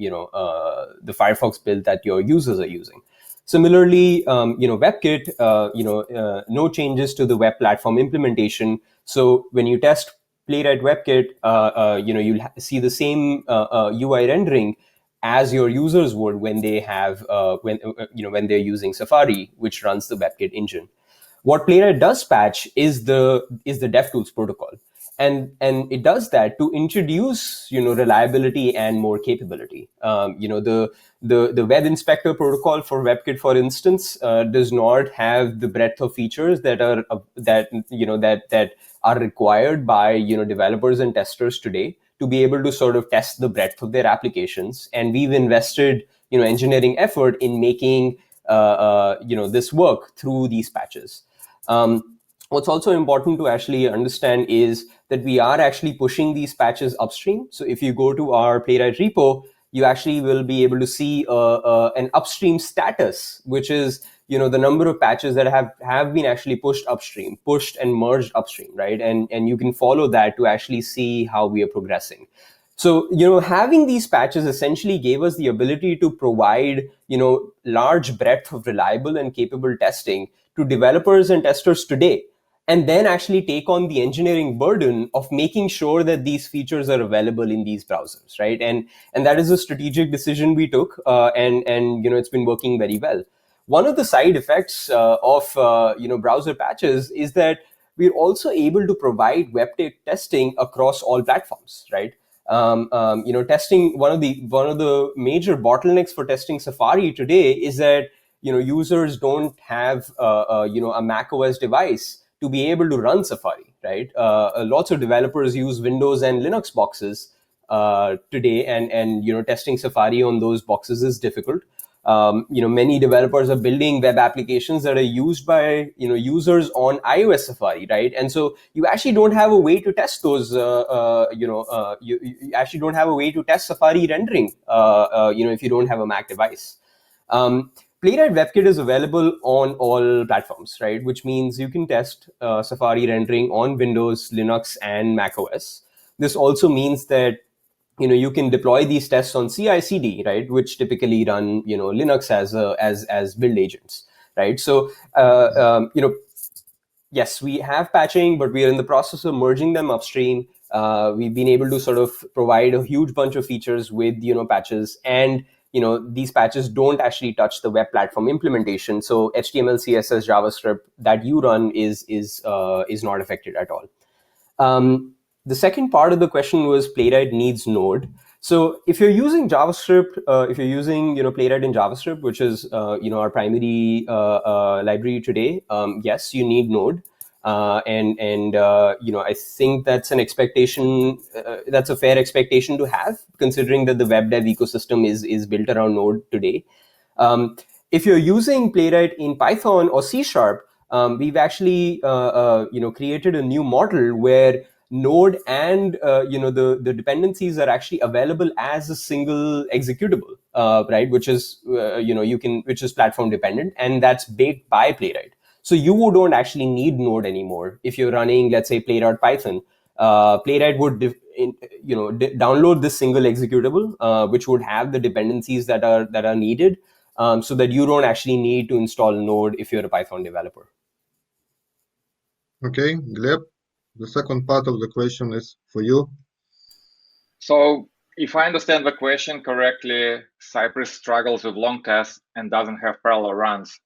Firefox build that your users are using. Similarly, WebKit, no changes to the web platform implementation. So when you test Playwright WebKit, you'll see the same UI rendering as your users would when they have when they're using Safari, which runs the WebKit engine. What Playwright does patch is the DevTools protocol. and it does that to introduce, reliability and more capability. The web inspector protocol for WebKit, for instance, does not have the breadth of features that are required by developers and testers today to be able to sort of test the breadth of their applications. And we've invested engineering effort in making this work through these patches. What's also important to actually understand is that we are actually pushing these patches upstream. So if you go to our Playwright repo, you actually will be able to see an upstream status, which is the number of patches that have been actually pushed upstream, pushed and merged upstream, right? And you can follow that to actually see how we are progressing. So, having these patches essentially gave us the ability to provide, large breadth of reliable and capable testing to developers and testers today, and then actually take on the engineering burden of making sure that these features are available in these browsers, right? And that is a strategic decision we took, and it's been working very well. One of the side effects of browser patches is that we're also able to provide WebKit testing across all platforms, right? Testing, one of the major bottlenecks for testing Safari today is that users don't have a Mac OS device to be able to run Safari, right? Lots of developers use Windows and Linux boxes today, and testing Safari on those boxes is difficult. Many developers are building web applications that are used by users on iOS Safari, right? And so you actually don't have a way to test those. You actually don't have a way to test Safari rendering. If you don't have a Mac device. Playwright WebKit is available on all platforms, right? Which means you can test Safari rendering on Windows, Linux, and Mac OS. This also means that you can deploy these tests on CI/CD, right, which typically run Linux as build agents, right? So yes, we have patching, but we are in the process of merging them upstream. We've been able to sort of provide a huge bunch of features with patches, and these patches don't actually touch the web platform implementation. So HTML, CSS, JavaScript that you run is not affected at all. The second part of the question was Playwright needs Node. So if you're using JavaScript, if you're using Playwright in JavaScript, which is our primary library today, yes, you need Node. I think that's an expectation. That's a fair expectation to have, considering that the web dev ecosystem is built around Node today. If you're using Playwright in Python or C#, we've actually created a new model where Node and the dependencies are actually available as a single executable, right? Which is which is platform dependent, and that's baked by Playwright. So you don't actually need Node anymore if you're running, let's say, Playwright Python. Playwright would download this single executable, which would have the dependencies that are needed, so that you don't actually need to install Node if you're a Python developer. Okay, Gleb, the second part of the question is for you. So if I understand the question correctly, Cypress struggles with long tests and doesn't have parallel runs.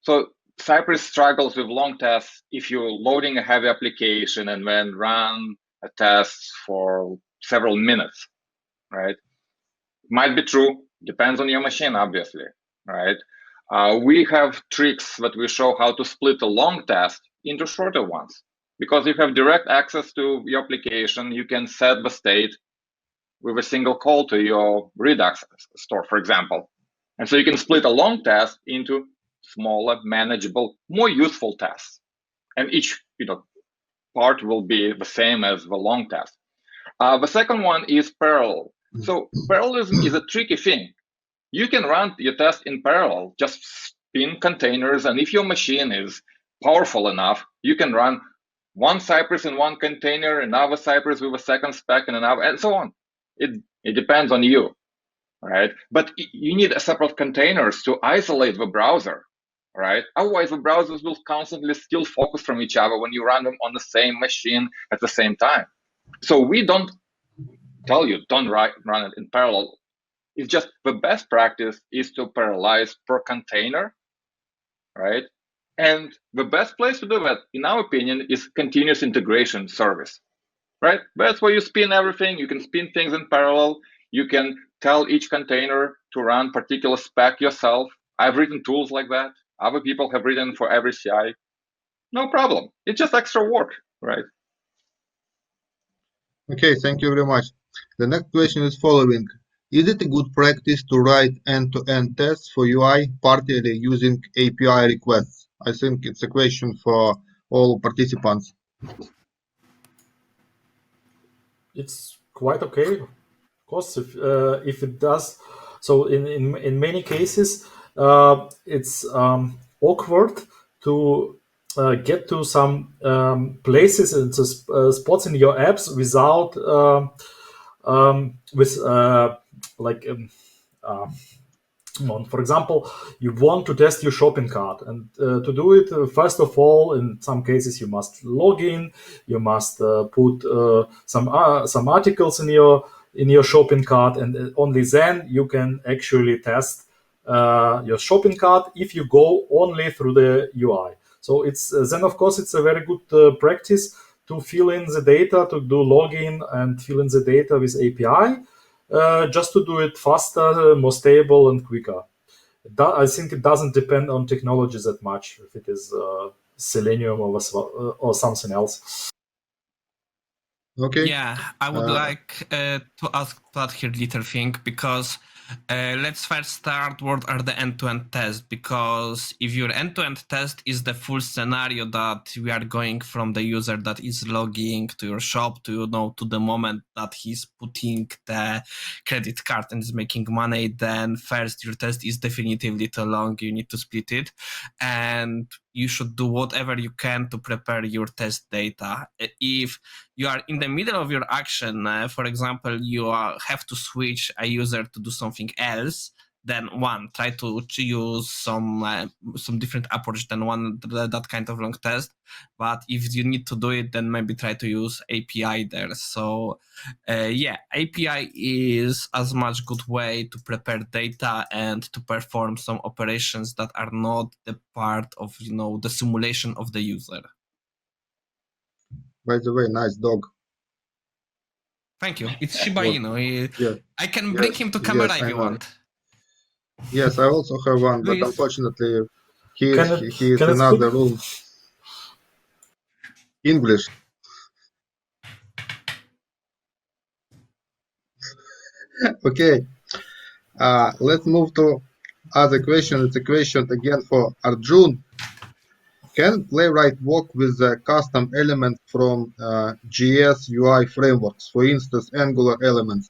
So Cypress struggles with long tests if you're loading a heavy application and then run a test for several minutes, right? Might be true, depends on your machine, obviously, right? We have tricks that we show how to split a long test into shorter ones. Because you have direct access to your application, you can set the state with a single call to your Redux store, for example. And so you can split a long test into smaller, manageable, more useful tests. And each part will be the same as the long test. The second one is parallel. So parallelism is a tricky thing. You can run your test in parallel, just spin containers. And if your machine is powerful enough, you can run one Cypress in one container, another Cypress with a second spec, and another, and so on. It depends on you, right? But you need separate containers to isolate the browser, right? Otherwise, the browsers will constantly steal focus from each other when you run them on the same machine at the same time. So we don't tell you, don't run it in parallel. It's just the best practice is to parallelize per container, right? And the best place to do that, in our opinion, is continuous integration service. right? That's where you spin everything. You can spin things in parallel. You can tell each container to run particular spec yourself. I've written tools like that. Other people have written for every CI. No problem. It's just extra work, right? Okay, thank you very much. The next question is following. Is it a good practice to write end-to-end tests for UI partially using API requests? I think it's a question for all participants. It's quite okay, of course, if it does. So in many cases, it's awkward to get to some places and spots in your apps without with like for example, you want to test your shopping cart, and to do it, first of all, in some cases, you must log in. You must put some articles in your shopping cart, and only then you can actually test your shopping cart if you go only through the UI. So it's then, of course, it's a very good practice to fill in the data, to do login and fill in the data with API. Just to do it faster, more stable, and quicker. I think it doesn't depend on technology that much, if it is Selenium or something else. Okay. Yeah, I would like to ask that here little thing, because let's first start what are the end-to-end tests, because if your end-to-end test is the full scenario that we are going from the user that is logging to your shop to to the moment that he's putting the credit card and is making money, then first your test is definitively too long. You need to split it, and you should do whatever you can to prepare your test data. If you are in the middle of your action, for example, you have to switch a user to do something else, then try to use some different approach than that kind of long test. But if you need to do it, then maybe try to use API there. So yeah, API is as much good way to prepare data and to perform some operations that are not the part of the simulation of the user. By the way, nice dog. Thank you. It's Shiba Inu. Yeah. I can bring him to camera if you want. Yes, I also have one, but Please. unfortunately, he Can is it in another speak? room. English. Okay. Let's move to other question. It's a question again for Arjun. Can Playwright work with custom elements from JS UI frameworks, for instance, Angular elements?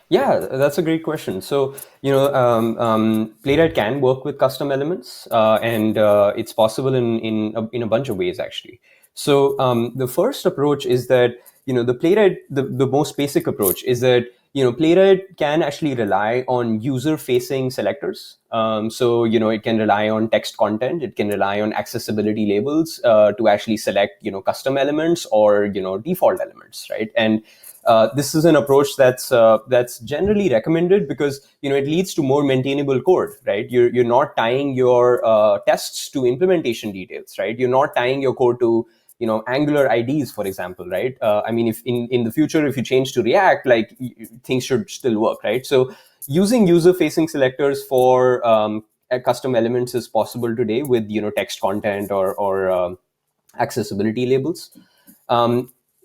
Yeah, that's a great question. So, Playwright can work with custom elements, and it's possible in a bunch of ways, actually. So, the first approach is that the Playwright, the most basic approach is that Playwright can actually rely on user-facing selectors. So, it can rely on text content, it can rely on accessibility labels to actually select custom elements or default elements, right? And this is an approach that's generally recommended because it leads to more maintainable code, right? You're not tying your tests to implementation details, right? You're not tying your code to Angular IDs, for example, right? I mean, if in the future, if you change to React, like things should still work, right? So using user-facing selectors for custom elements is possible today with text content or accessibility labels.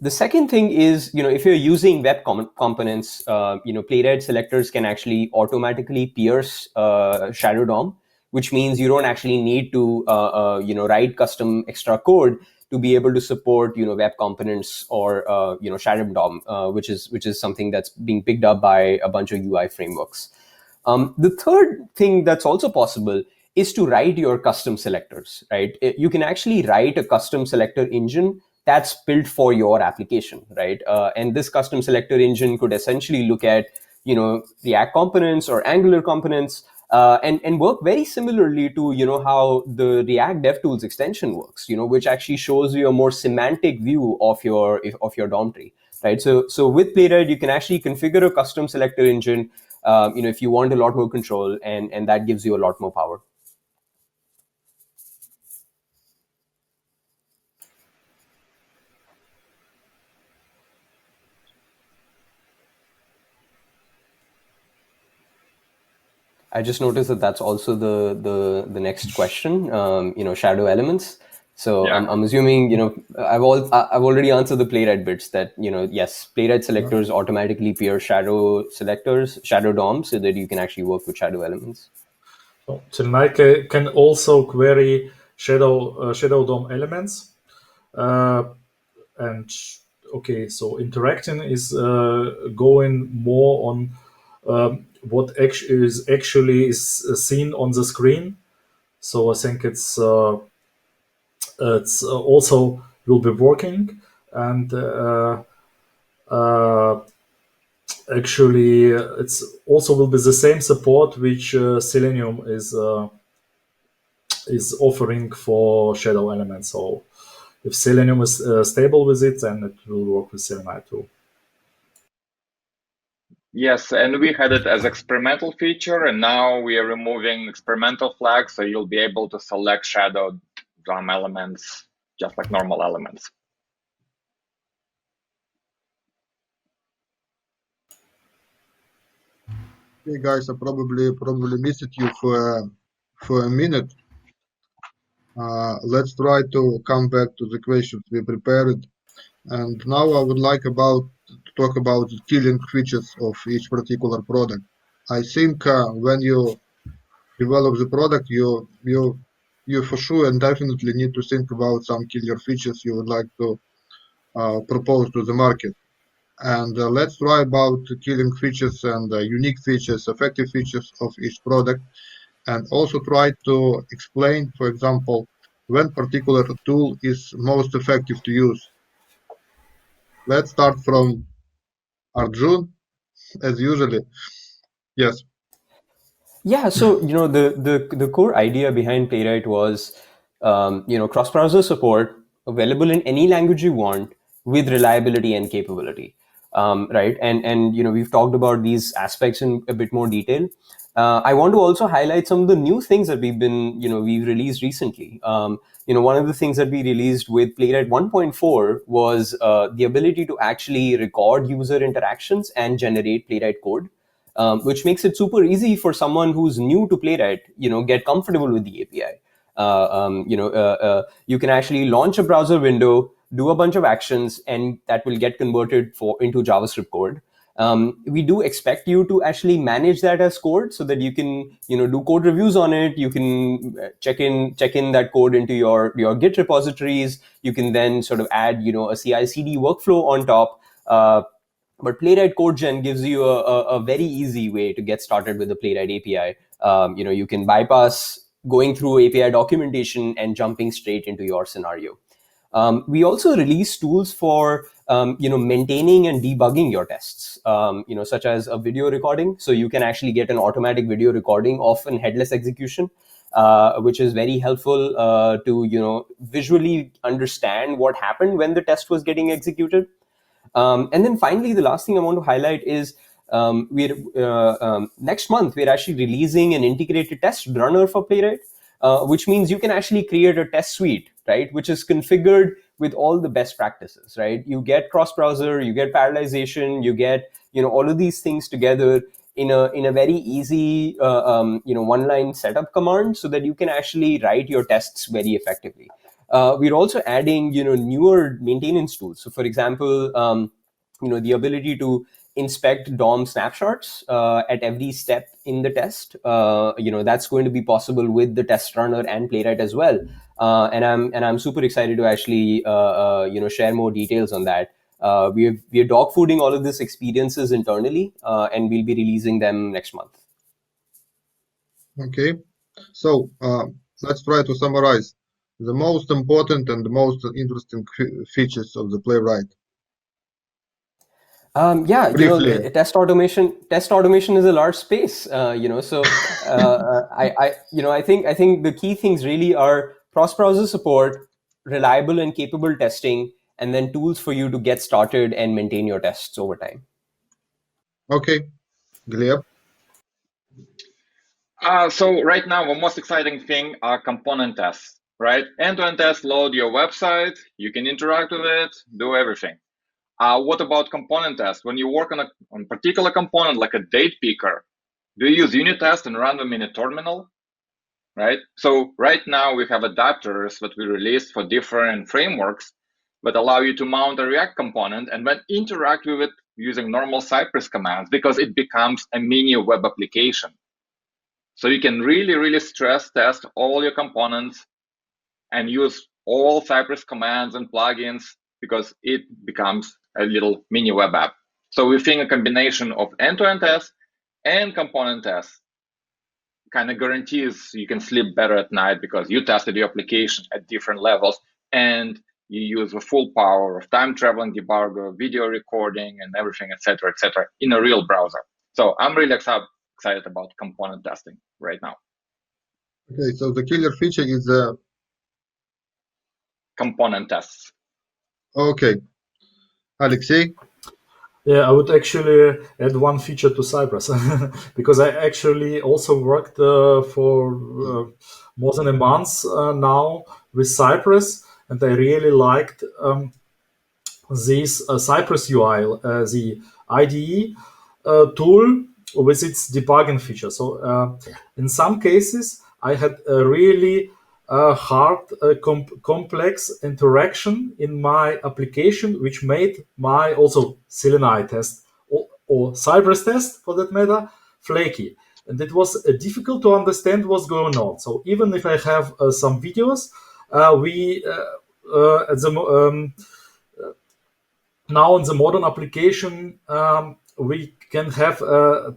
The second thing is, if you're using web components, Playwright selectors can actually automatically pierce Shadow DOM, which means you don't actually need to, write custom extra code to be able to support, web components or, Shadow DOM, which is something that's being picked up by a bunch of UI frameworks. The third thing that's also possible is to write your custom selectors, right? You can actually write a custom selector engine that's built for your application, right? And this custom selector engine could essentially look at, React components or Angular components, and work very similarly to, how the React DevTools extension works, which actually shows you a more semantic view of your DOM tree, right? So with Playwright, you can actually configure a custom selector engine, if you want a lot more control, and that gives you a lot more power. I just noticed that that's also the next question. Shadow elements. So Yeah. I'm assuming I've already answered the Playwright bits that yes, Playwright selectors automatically peer shadow selectors, shadow DOMs, so that you can actually work with shadow elements. So Selenide can also query shadow DOM elements, and okay, so interaction is going more on what is actually seen on the screen. So I think it's also will be working, and actually it's also will be the same support which Selenium is offering for shadow elements. So if Selenium is stable with it, then it will work with Selenide too. Yes, and we had it as experimental feature, and now we are removing experimental flags, so you'll be able to select shadow DOM elements just like normal elements. Hey guys, I probably missed you for a minute. Let's try to come back to the questions we prepared. And now I would like to talk about the killing features of each particular product. I think when you develop the product, you for sure and definitely need to think about some killer features you would like to propose to the market. And let's try about killing features and unique features, effective features of each product, and also try to explain, for example, when particular tool is most effective to use. Let's start from Arjun, as usually. Yes. Yeah, so the core idea behind Playwright was cross-browser support available in any language you want with reliability and capability, right? And we've talked about these aspects in a bit more detail. I want to also highlight some of the new things that we've released recently. One of the things that we released with Playwright 1.4 was the ability to actually record user interactions and generate Playwright code. Which makes it super easy for someone who's new to Playwright, get comfortable with the API. You can actually launch a browser window, do a bunch of actions, and that will get converted into JavaScript code. We do expect you to actually manage that as code so that you can, do code reviews on it. You can check in that code into your Git repositories. You can then sort of add, a CI/CD workflow on top. But Playwright Code Gen gives you a very easy way to get started with the Playwright API. You can bypass going through API documentation and jumping straight into your scenario. We also release tools for maintaining and debugging your tests, such as a video recording. So you can actually get an automatic video recording of an headless execution, which is very helpful to visually understand what happened when the test was getting executed. And then finally, the last thing I want to highlight is next month, we're actually releasing an integrated test runner for Playwright, which means you can actually create a test suite, right, which is configured with all the best practices, right? You get cross-browser, you get parallelization, you get all of these things together in a very easy one-line setup command, so that you can actually write your tests very effectively. We're also adding newer maintenance tools. So for example, the ability to inspect DOM snapshots at every step in the test. That's going to be possible with the test runner and Playwright as well. And I'm super excited to actually share more details on that. We're dogfooding all of these experiences internally, and we'll be releasing them next month. Okay. So let's try to summarize the most important and the most interesting features of the Playwright. Briefly. Test automation is a large space, so I think the key things really are cross-browser support, reliable and capable testing, and then tools for you to get started and maintain your tests over time. Okay. Gleb? So right now, the most exciting thing are component tests, right? End-to-end tests load your website, you can interact with it, do everything. What about component tests? When you work on a particular component like a date picker, do you use unit test and run them in a terminal, right? So right now we have adapters that we released for different frameworks that allow you to mount a React component and then interact with it using normal Cypress commands, because it becomes a mini web application. So you can really, really stress test all your components and use all Cypress commands and plugins, because it becomes a little mini web app. So we think a combination of end-to-end tests and component tests kind of guarantees you can sleep better at night, because you tested your application at different levels and you use the full power of time traveling debugger, video recording, and everything, etc., in a real browser. So I'm really excited about component testing right now. Okay, so the killer feature is the component tests. Okay, Alexei. Yeah, I would actually add one feature to Cypress because I actually also worked for more than a month now with Cypress, and I really liked this Cypress UI, the IDE tool with its debugging feature. So in some cases, I had a really hard, complex interaction in my application, which made my also Selenide test or Cypress test, for that matter, flaky. And it was difficult to understand what's going on. So even if I have some videos, we at the now in the modern application, we can have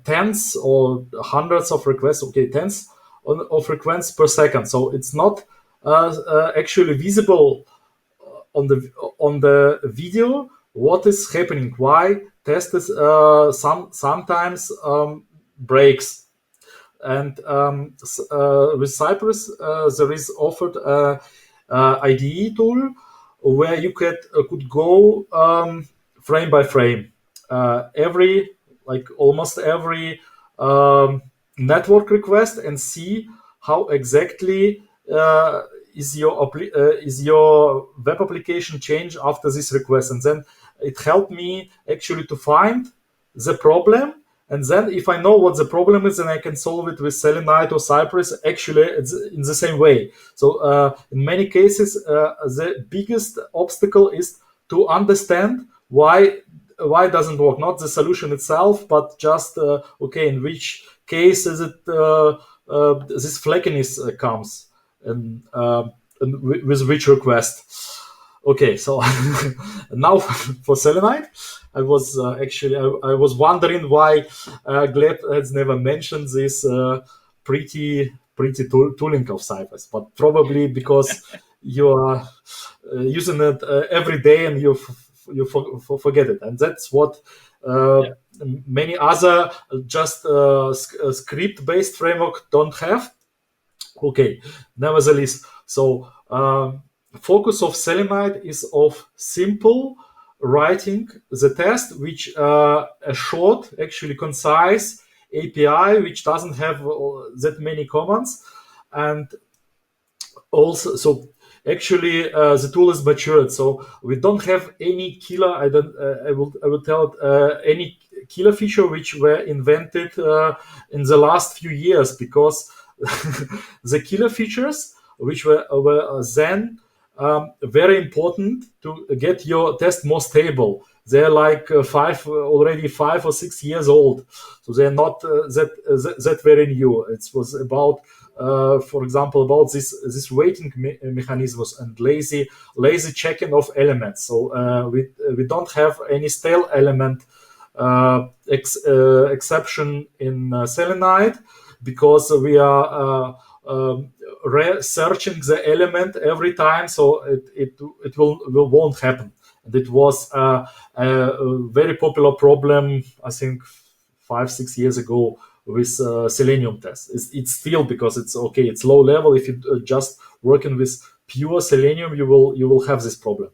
tens or hundreds of requests, tens of requests per second. So it's not actually visible on the video what is happening, why test is sometimes breaks. And with Cypress, there is offered a IDE tool where you could go frame by frame. Almost every network request, and see how exactly is your web application change after this request. And then it helped me actually to find the problem. And then if I know what the problem is, then I can solve it with Selenide or Cypress, actually it's in the same way. So in many cases, the biggest obstacle is to understand why it doesn't work, not the solution itself, but just, in which case is it this flakiness comes, and with which request. Okay, so now for Selenide, I was I was wondering why Gleb has never mentioned this pretty tooling of Cypress, but probably because you are using it every day and you forget it, and that's what many other just script-based framework don't have. Okay, nevertheless, so focus of Selenide is of simple writing the test, which a short, actually concise API, which doesn't have that many commands. And also, so actually the tool is matured, so we don't have any killer, I will tell any killer feature which were invented in the last few years, because the killer features which were then very important to get your test more stable. They're like already 5 or 6 years old, so they're not that very new. It was about, for example, about this weighting mechanisms and lazy checking of elements. So we don't have any stale element exception in Selenide, because we are searching the element every time, so it won't happen. And it was a very popular problem, I think 5-6 years ago, with Selenium tests. It's still, because it's low level. If you just working with pure Selenium, you will have this problem.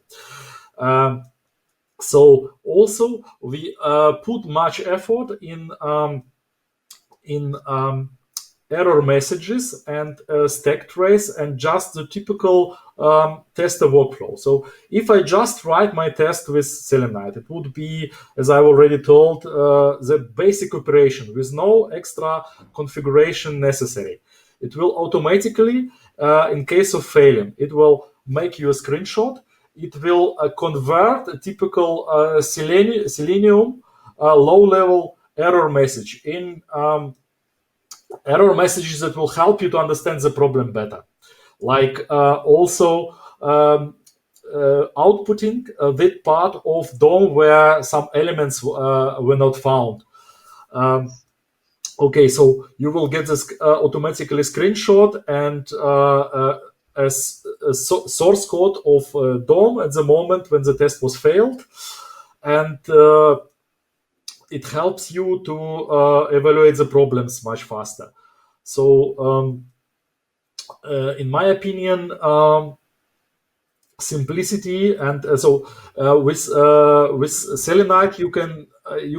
So also we put much effort in error messages and stack trace and just the typical tester workflow. So if I just write my test with Selenide, it would be, as I already told, the basic operation with no extra configuration necessary. It will automatically, in case of failing, it will make you a screenshot. It will convert a typical Selenium low-level error message in error messages that will help you to understand the problem better. Like also outputting that part of DOM where some elements were not found. Okay, so you will get this automatically screenshot and as a source code of DOM at the moment when the test was failed, and it helps you to evaluate the problems much faster. So in my opinion, simplicity and with Selenide you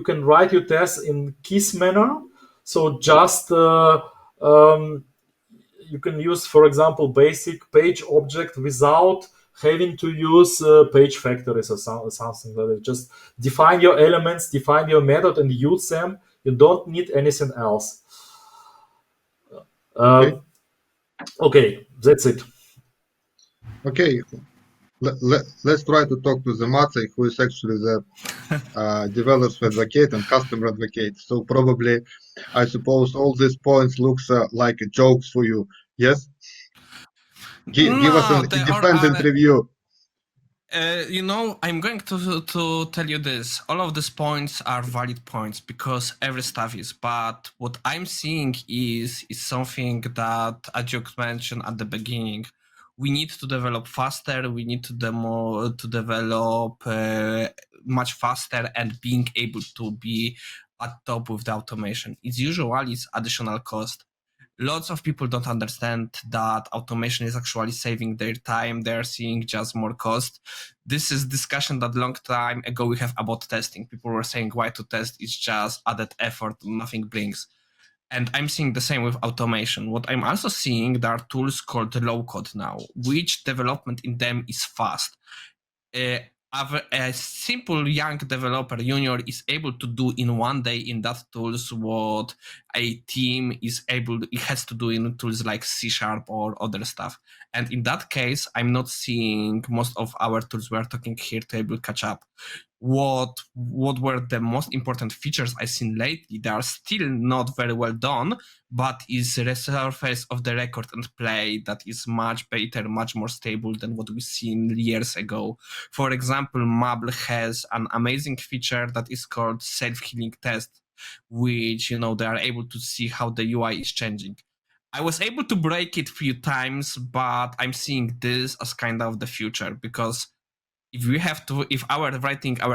can write your tests in KISS manner. So just you can use, for example, basic page object without having to use page factories or something like that. Just define your elements, define your method, and use them. You don't need anything else. Okay, that's it. Okay, let's try to talk to the Maciej, who is actually the developer advocate and customer advocate. So probably, I suppose all these points looks like jokes for you. Yes? Give us an independent review. You know, I'm going to tell you this. All of these points are valid points because every stuff is. But what I'm seeing is something that Arjun mentioned at the beginning. We need to develop faster. We need to develop much faster and being able to be at top with the automation. It's usually additional cost. Lots of people don't understand that automation is actually saving their time. They're seeing just more cost. This is discussion that long time ago we have about testing. People were saying why to test is just added effort, nothing brings. And I'm seeing the same with automation. What I'm also seeing, there are tools called low code now, which development in them is fast. A simple young developer junior is able to do in one day in that tools what a team is able, it has to do in tools like C# or other stuff. And in that case, I'm not seeing most of our tools we are talking here to able to catch up. What were the most important features I've seen lately? They are still not very well done, but is resurface of the record and play that is much better, much more stable than what we've seen years ago. For example, Mabl has an amazing feature that is called self-healing test, which, you know, they are able to see how the UI is changing. I was able to break it a few times, but I'm seeing this as kind of the future, because if our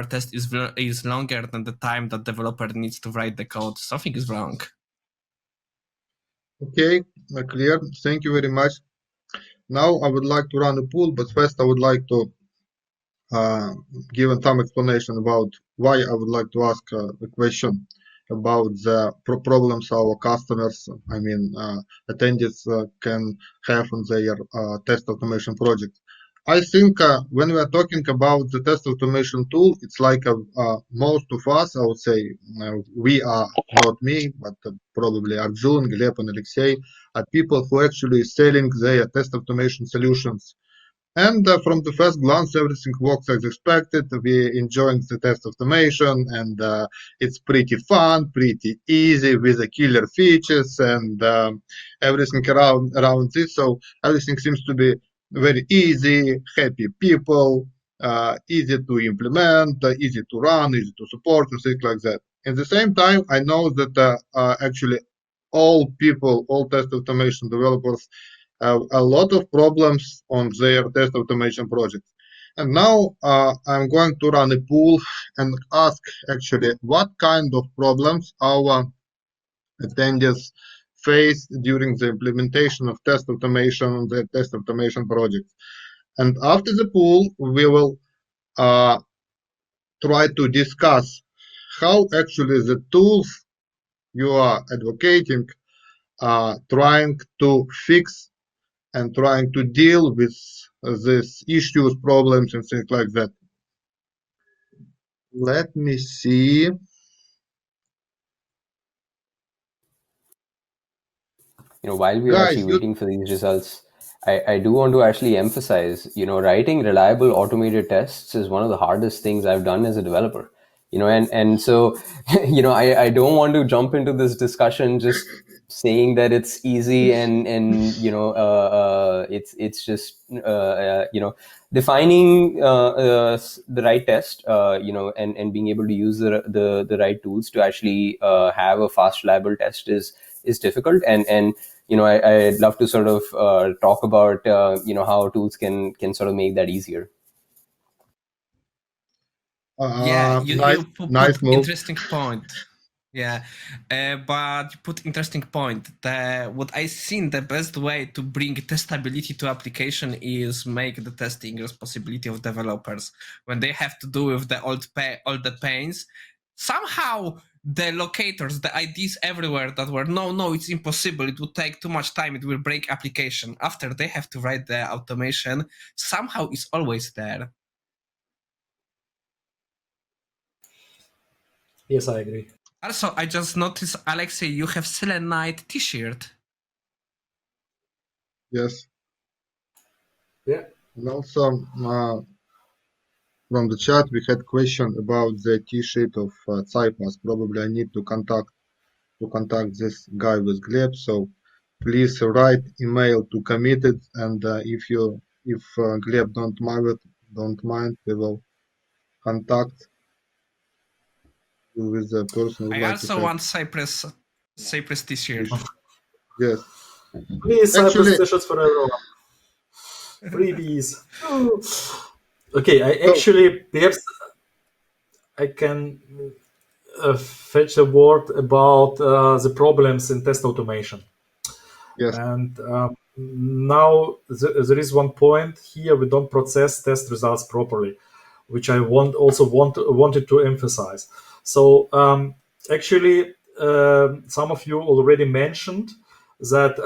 test is longer than the time that developer needs to write the code, something is wrong. Okay, clear. Thank you very much. Now I would like to run a poll, but first I would like to give some explanation about why I would like to ask a question about the problems our customers, attendees can have on their test automation project. I think when we are talking about the test automation tool, it's like most of us, I would say, we are not me, but probably Arjun, Gleb, and Alexei are people who actually selling their test automation solutions. And from the first glance, everything works as expected. We enjoying the test automation, and it's pretty fun, pretty easy with the killer features and everything around this. So everything seems to be very easy, happy people, easy to implement, easy to run, easy to support, and things like that. At the same time, I know that actually all people, all test automation developers have a lot of problems on their test automation projects. And now I'm going to run a poll and ask actually what kind of problems our attendees face during the implementation of test automation on their test automation projects. And after the poll, we will try to discuss how actually the tools you are advocating trying to fix and trying to deal with these issues, problems, and things like that. Let me see. While we're Guys, actually waiting for these results, I do want to actually emphasize, writing reliable automated tests is one of the hardest things I've done as a developer. And so, I don't want to jump into this discussion just saying that it's easy and it's just defining the right test, and being able to use the right tools to actually have a fast, reliable test is difficult. And I'd love to sort of talk about how tools can sort of make that easier. Yeah, nice, you nice put move. interesting point. Yeah, but you put interesting point. What I think the best way to bring testability to application is make the testing responsibility of developers. When they have to do with the all the pains, somehow the locators, the IDs everywhere that were no, it's impossible. It would take too much time. It will break application. After they have to write the automation, somehow it's always there. Yes, I agree. Also, I just noticed, Alexei, you have Selenide t-shirt. Yes. Yeah. And also, from the chat, we had question about the T-sheet of Cypress. Probably I need to contact this guy with Gleb. So please write email to committed, and if Gleb don't mind, we will contact you with the person who would I like to also have. want Cypress t-shirt. Yes. Please, Actually, Cypress t-shirts for everyone. Freebies. Okay, I actually perhaps I can fetch a word about the problems in test automation. yes. And now there is one point here: we don't process test results properly, which I wanted to emphasize. So actually, some of you already mentioned that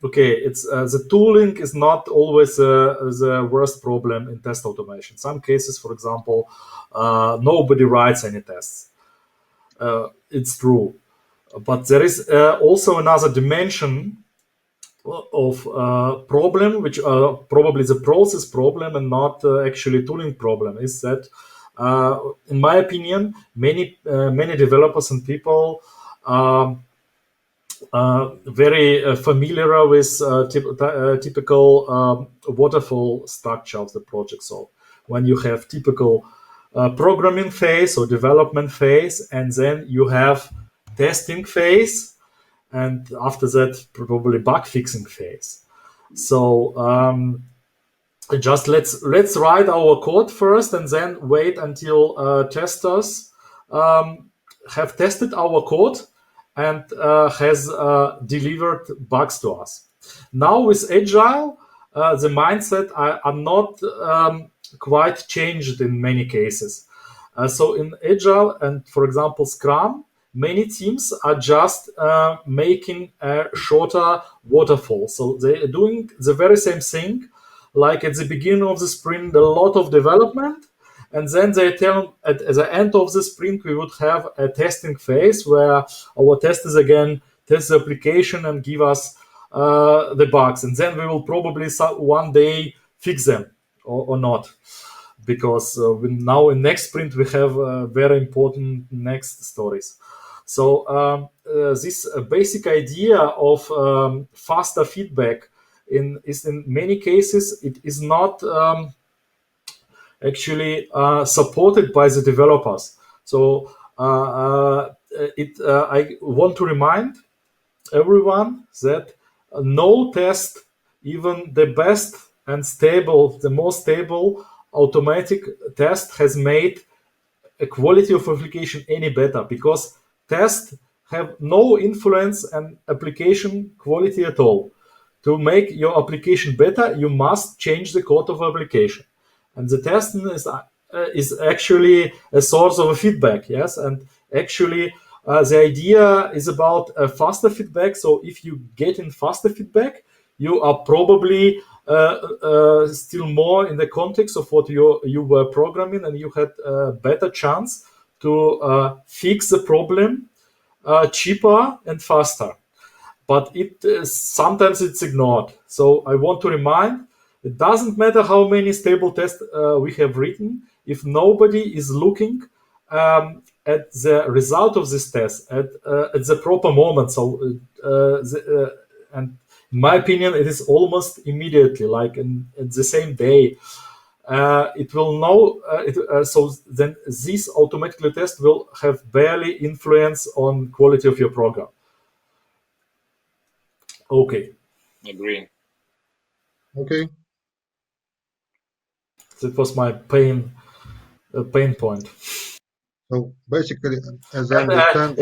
okay, it's the tooling is not always the worst problem in test automation. In some cases, for example, nobody writes any tests. It's true, but there is also another dimension of problem, which probably the process problem and not actually tooling problem, is that in my opinion, many developers and people very familiar with typical waterfall structure of the project. So when you have typical programming phase or development phase, and then you have testing phase, and after that probably bug fixing phase. So just let's write our code first, and then wait until testers have tested our code and has delivered bugs to us. Now with Agile, the mindset are not quite changed in many cases. So in Agile and, for example, Scrum, many teams are just making a shorter waterfall. So they're doing the very same thing, like at the beginning of the sprint, a lot of development, and then they tell at the end of the sprint we would have a testing phase where our testers again test the application and give us the bugs, and then we will probably one day fix them or not, because now in next sprint we have very important next stories. So this basic idea of faster feedback is in many cases it is not actually supported by the developers. So I want to remind everyone that no test, even the best and stable, the most stable automatic test, has made a quality of application any better, because tests have no influence on application quality at all. To make your application better, you must change the code of application, and the testing is actually a source of feedback. Yes, and actually the idea is about faster feedback. So if you get in faster feedback, you are probably still more in the context of what you were programming, and you had a better chance to fix the problem cheaper and faster. But sometimes it's ignored. So I want to remind, it doesn't matter how many stable tests we have written, if nobody is looking at the result of this test at the proper moment. So and in my opinion, it is almost immediately, like at the same day. It will know. So then this automatically test will have barely influence on quality of your program. Okay. Agree. Okay. That was my pain point. So basically, as I understand,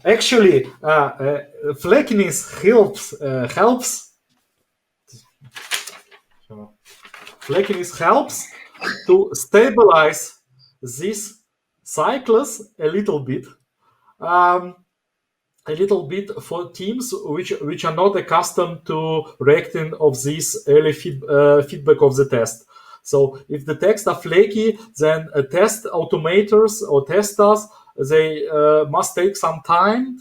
Actually, flakiness helps. Flakiness helps to stabilize these cycles a little bit. For teams which are not accustomed to reacting of this early feedback of the test. So if the tests are flaky, then test automators or testers, they must take some time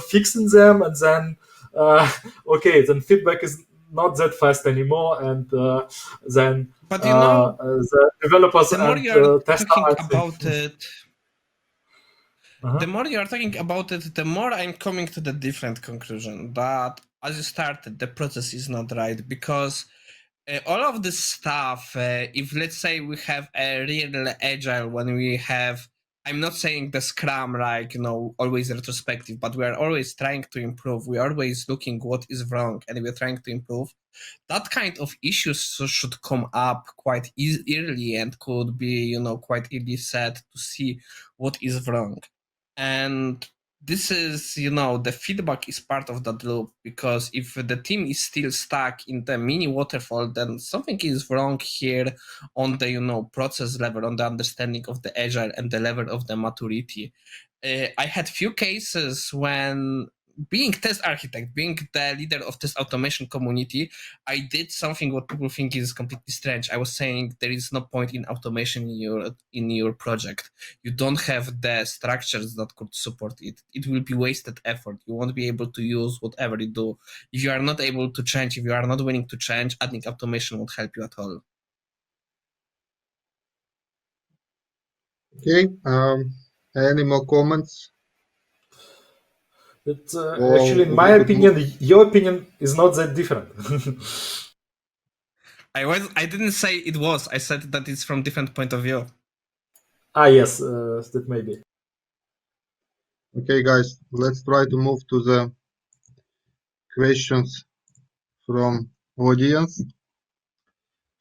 fixing them, and then then feedback is not that fast anymore, and then But you know, the developers the more and you're testers talking about it, Uh-huh. the more you're talking about it, the more I'm coming to the different conclusion that as you started, the process is not right, because all of this stuff, if let's say we have a real agile, when we have, I'm not saying the Scrum, like, always retrospective, but we are always trying to improve. We're always looking what is wrong and we're trying to improve. That kind of issues should come up quite early and could be, quite early set to see what is wrong. And this is, the feedback is part of that loop, because if the team is still stuck in the mini waterfall, then something is wrong here on the, process level, on the understanding of the agile and the level of the maturity. I had few cases when, being test architect, being the leader of test automation community, I did something what people think is completely strange. I was saying there is no point in automation in your project. You don't have the structures that could support it. It will be wasted effort. You won't be able to use whatever you do. If you are not able to change, if you are not willing to change, adding automation won't help you at all. okay. Any more comments? It's actually, in my opinion, your opinion is not that different. I didn't say it was. I said that it's from different point of view. Yes, that may be. Okay, guys, let's try to move to the questions from audience.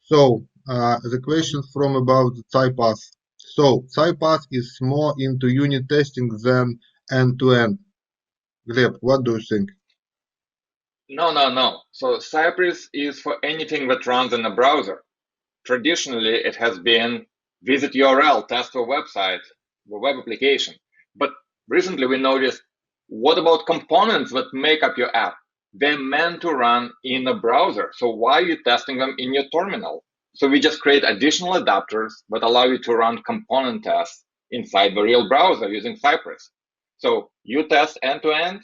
So the questions from about the Cypress. So Cypress is more into unit testing than end-to-end. Gleb, what do you think? No. So Cypress is for anything that runs in a browser. Traditionally, it has been visit URL, test a website, the web application. But recently we noticed, what about components that make up your app? They're meant to run in a browser. So why are you testing them in your terminal? So we just create additional adapters that allow you to run component tests inside the real browser using Cypress. So you test end to end,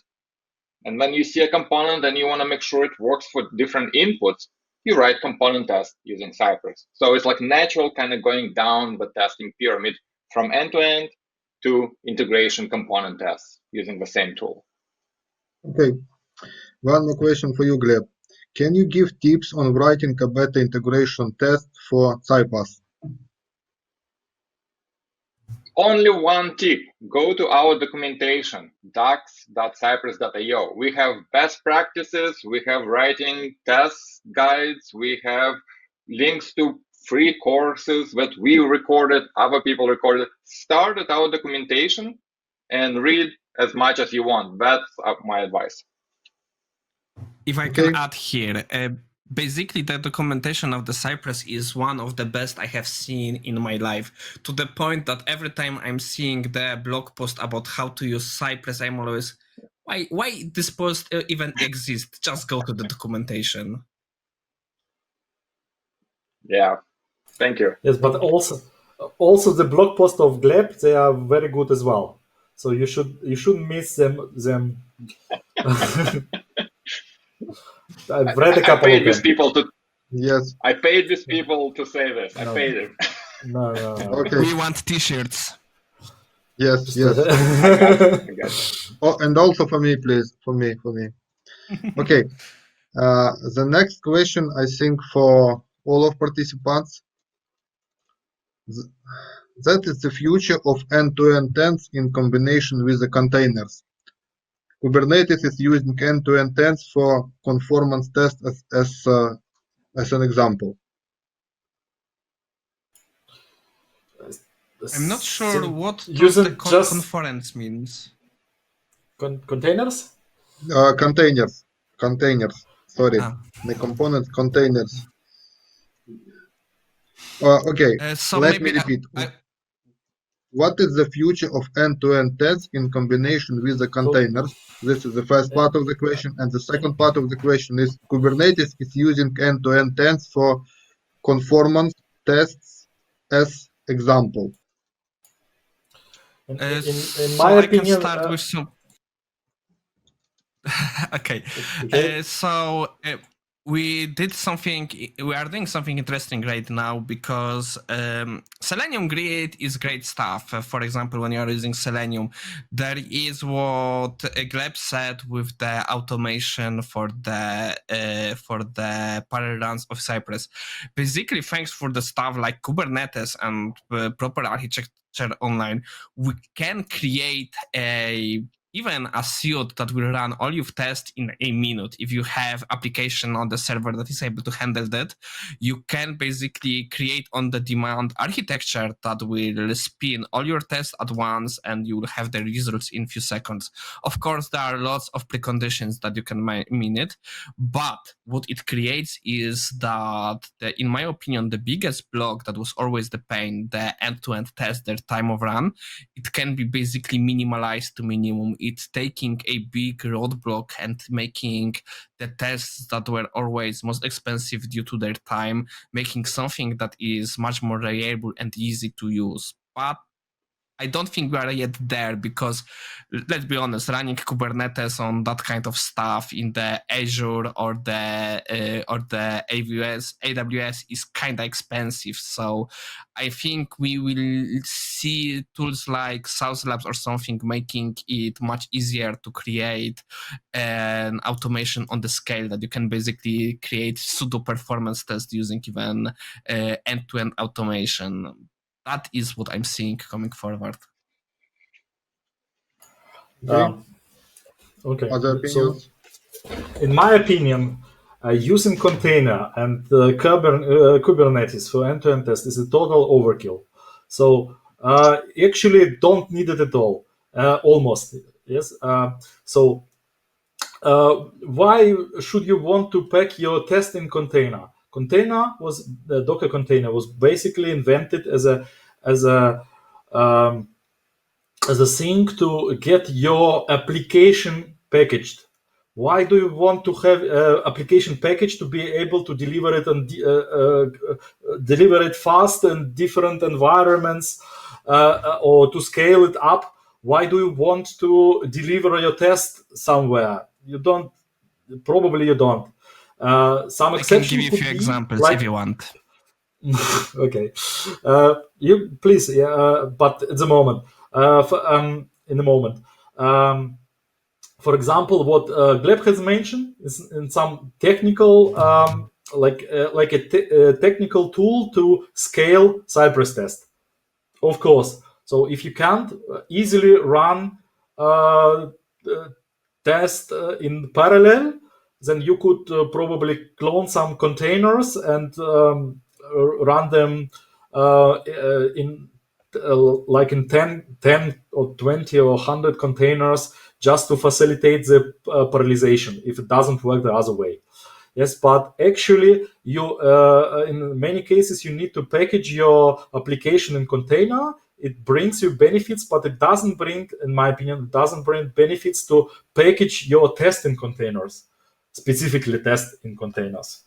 and when you see a component and you want to make sure it works for different inputs, you write component tests using Cypress. So it's like natural kind of going down the testing pyramid from end to end to integration component tests using the same tool. Okay, one more question for you, Gleb. Can you give tips on writing a better integration test for Cypress? Only one tip, go to our documentation, docs.cypress.io. We have best practices, we have writing test guides, we have links to free courses that we recorded, other people recorded. Start at our documentation and read as much as you want. That's my advice. If I can add here, basically the documentation of the Cypress is one of the best I have seen in my life, to the point that every time I'm seeing the blog post about how to use Cypress, I'm always, why this post even exists? Just go to the documentation. Yeah, thank you. Yes, but also the blog post of Gleb, they are very good as well. So you shouldn't miss them. I've read a couple of them. Yes. I paid these people to say this. I paid them. No. Okay. We want T-shirts. Yes. I got you. Oh, and also for me, please. For me. Okay. The next question, I think, for all of participants. That is the future of end-to-end tests in combination with the containers. Kubernetes is using end-to-end tests for conformance tests as an example. I'm not sure what using conference means. Containers? Containers. Sorry, the component containers. Okay, so let me repeat. What is the future of end-to-end tests in combination with the containers? This is the first part of the question. And the second part of the question is Kubernetes is using end-to-end tests for conformance tests as example. In my opinion, I can start with some. Okay. We are doing something interesting right now because Selenium Grid is great stuff. For example, when you are using Selenium, there is what Gleb said with the automation for the parallel runs of Cypress. Basically, thanks for the stuff like Kubernetes and proper architecture online, we can create even a suite that will run all your tests in a minute. If you have application on the server that is able to handle that, you can basically create on-the-demand architecture that will spin all your tests at once, and you will have the results in a few seconds. Of course, there are lots of preconditions that you can mean it, but what it creates is that, in my opinion, the biggest block that was always the pain, the end-to-end test, their time of run, it can be basically minimalized to minimum. It's taking a big roadblock and making the tests that were always most expensive due to their time, making something that is much more reliable and easy to use. But I don't think we are yet there because, let's be honest, running Kubernetes on that kind of stuff in the Azure or the AWS is kind of expensive. So I think we will see tools like South Labs or something making it much easier to create an automation on the scale that you can basically create pseudo performance tests using even end-to-end automation. That is what I'm seeing coming forward. Okay. Other opinions? So, in my opinion, using container and Kubernetes for end-to-end test is a total overkill. So actually don't need it at all. Almost. Yes. So why should you want to pack your test in container? The Docker container was basically invented as a thing to get your application packaged. Why do you want to have application package to be able to deliver it and deliver it fast in different environments or to scale it up? Why do you want to deliver your test somewhere? You don't. Probably you don't. Some exceptions. I can give you a few examples if you want. Okay, you please. But at the moment, in the moment. For example, what Gleb has mentioned is in some technical, like a technical tool to scale Cypress test. Of course. So if you can't easily run test in parallel, then you could probably clone some containers and run them in 10 or 20 or 100 containers just to facilitate the parallelization if it doesn't work the other way. Yes, but actually, you in many cases you need to package your application in container. It brings you benefits, but it doesn't bring, in my opinion, it doesn't bring benefits to package your test in containers, specifically test in containers.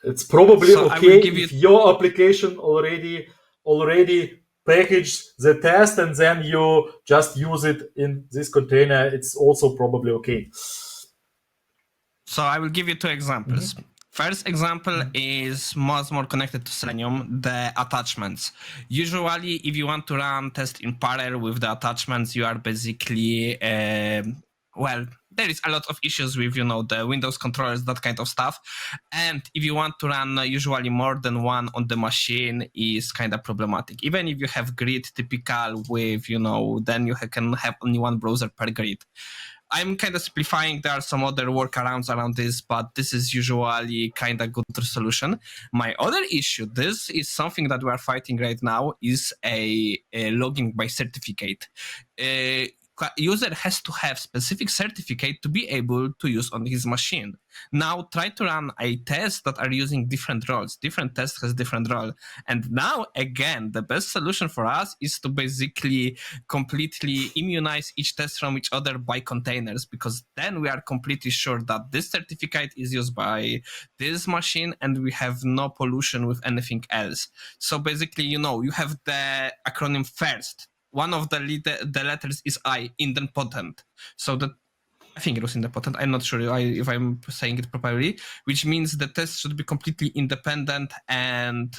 It's probably So I will okay give if you your application already packaged the test and then you just use it in this container. It's also probably okay. So I will give you two examples. First example is much more connected to Selenium, the attachments. Usually, if you want to run test in parallel with the attachments, you are basically, well, there is a lot of issues with, the Windows controllers, that kind of stuff. And if you want to run usually more than one on the machine, is kind of problematic. Even if you have grid typical with, then you can have only one browser per grid. I'm kind of simplifying. There are some other workarounds around this, but this is usually kind of good solution. My other issue, this is something that we are fighting right now, is a logging by certificate. User has to have specific certificate to be able to use on his machine. Now try to run a test that are using different roles. Different test has different role. And now again, the best solution for us is to basically completely immunize each test from each other by containers, because then we are completely sure that this certificate is used by this machine and we have no pollution with anything else. So basically, you have the acronym first. One of the letters is I, indempotent. So that, I think it was indempotent. I'm not sure if I'm saying it properly, which means the test should be completely independent and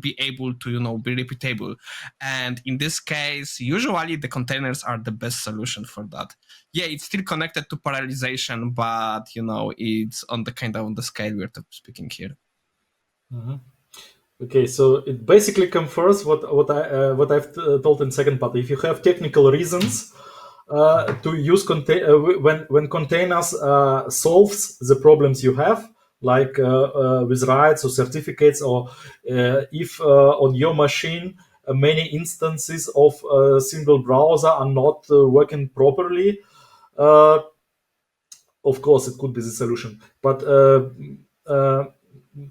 be able to, be repeatable. And in this case, usually the containers are the best solution for that. Yeah, it's still connected to parallelization, but it's on the kind of on the scale we're speaking here. Okay, so it basically confirms what I've told in second part. If you have technical reasons to use when containers solves the problems you have, like with rights or certificates, or if on your machine many instances of a single browser are not working properly, of course it could be the solution. But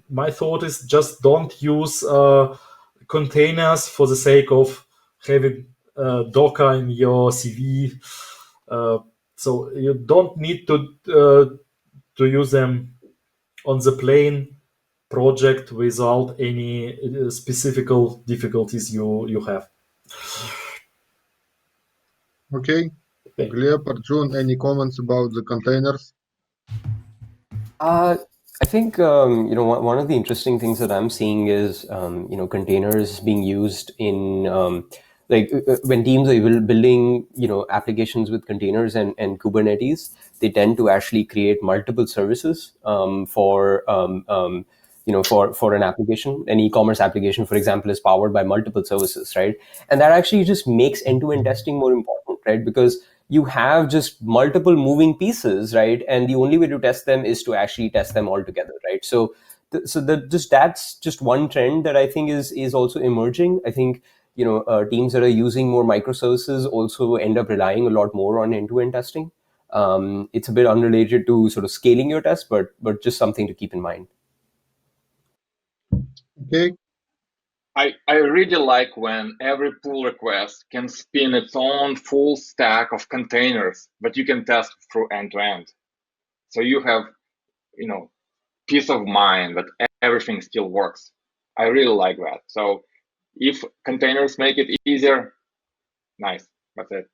my thought is just don't use containers for the sake of having Docker in your CV. So you don't need to use them on the plain project without any specific difficulties you have. Okay. Gleb, Arjun, any comments about the containers? I think one of the interesting things that I'm seeing is containers being used in when teams are building applications with containers and Kubernetes, they tend to actually create multiple services for an application. An e-commerce application, for example, is powered by multiple services, right? And that actually just makes end-to-end testing more important, right? Because you have just multiple moving pieces, right? And the only way to test them is to actually test them all together, right? So that's just one trend that I think is also emerging. I think teams that are using more microservices also end up relying a lot more on end-to-end testing. It's a bit unrelated to sort of scaling your test, but just something to keep in mind. Okay. I really like when every pull request can spin its own full stack of containers that you can test through end to end. So you have, peace of mind that everything still works. I really like that. So if containers make it easier, nice. That's it.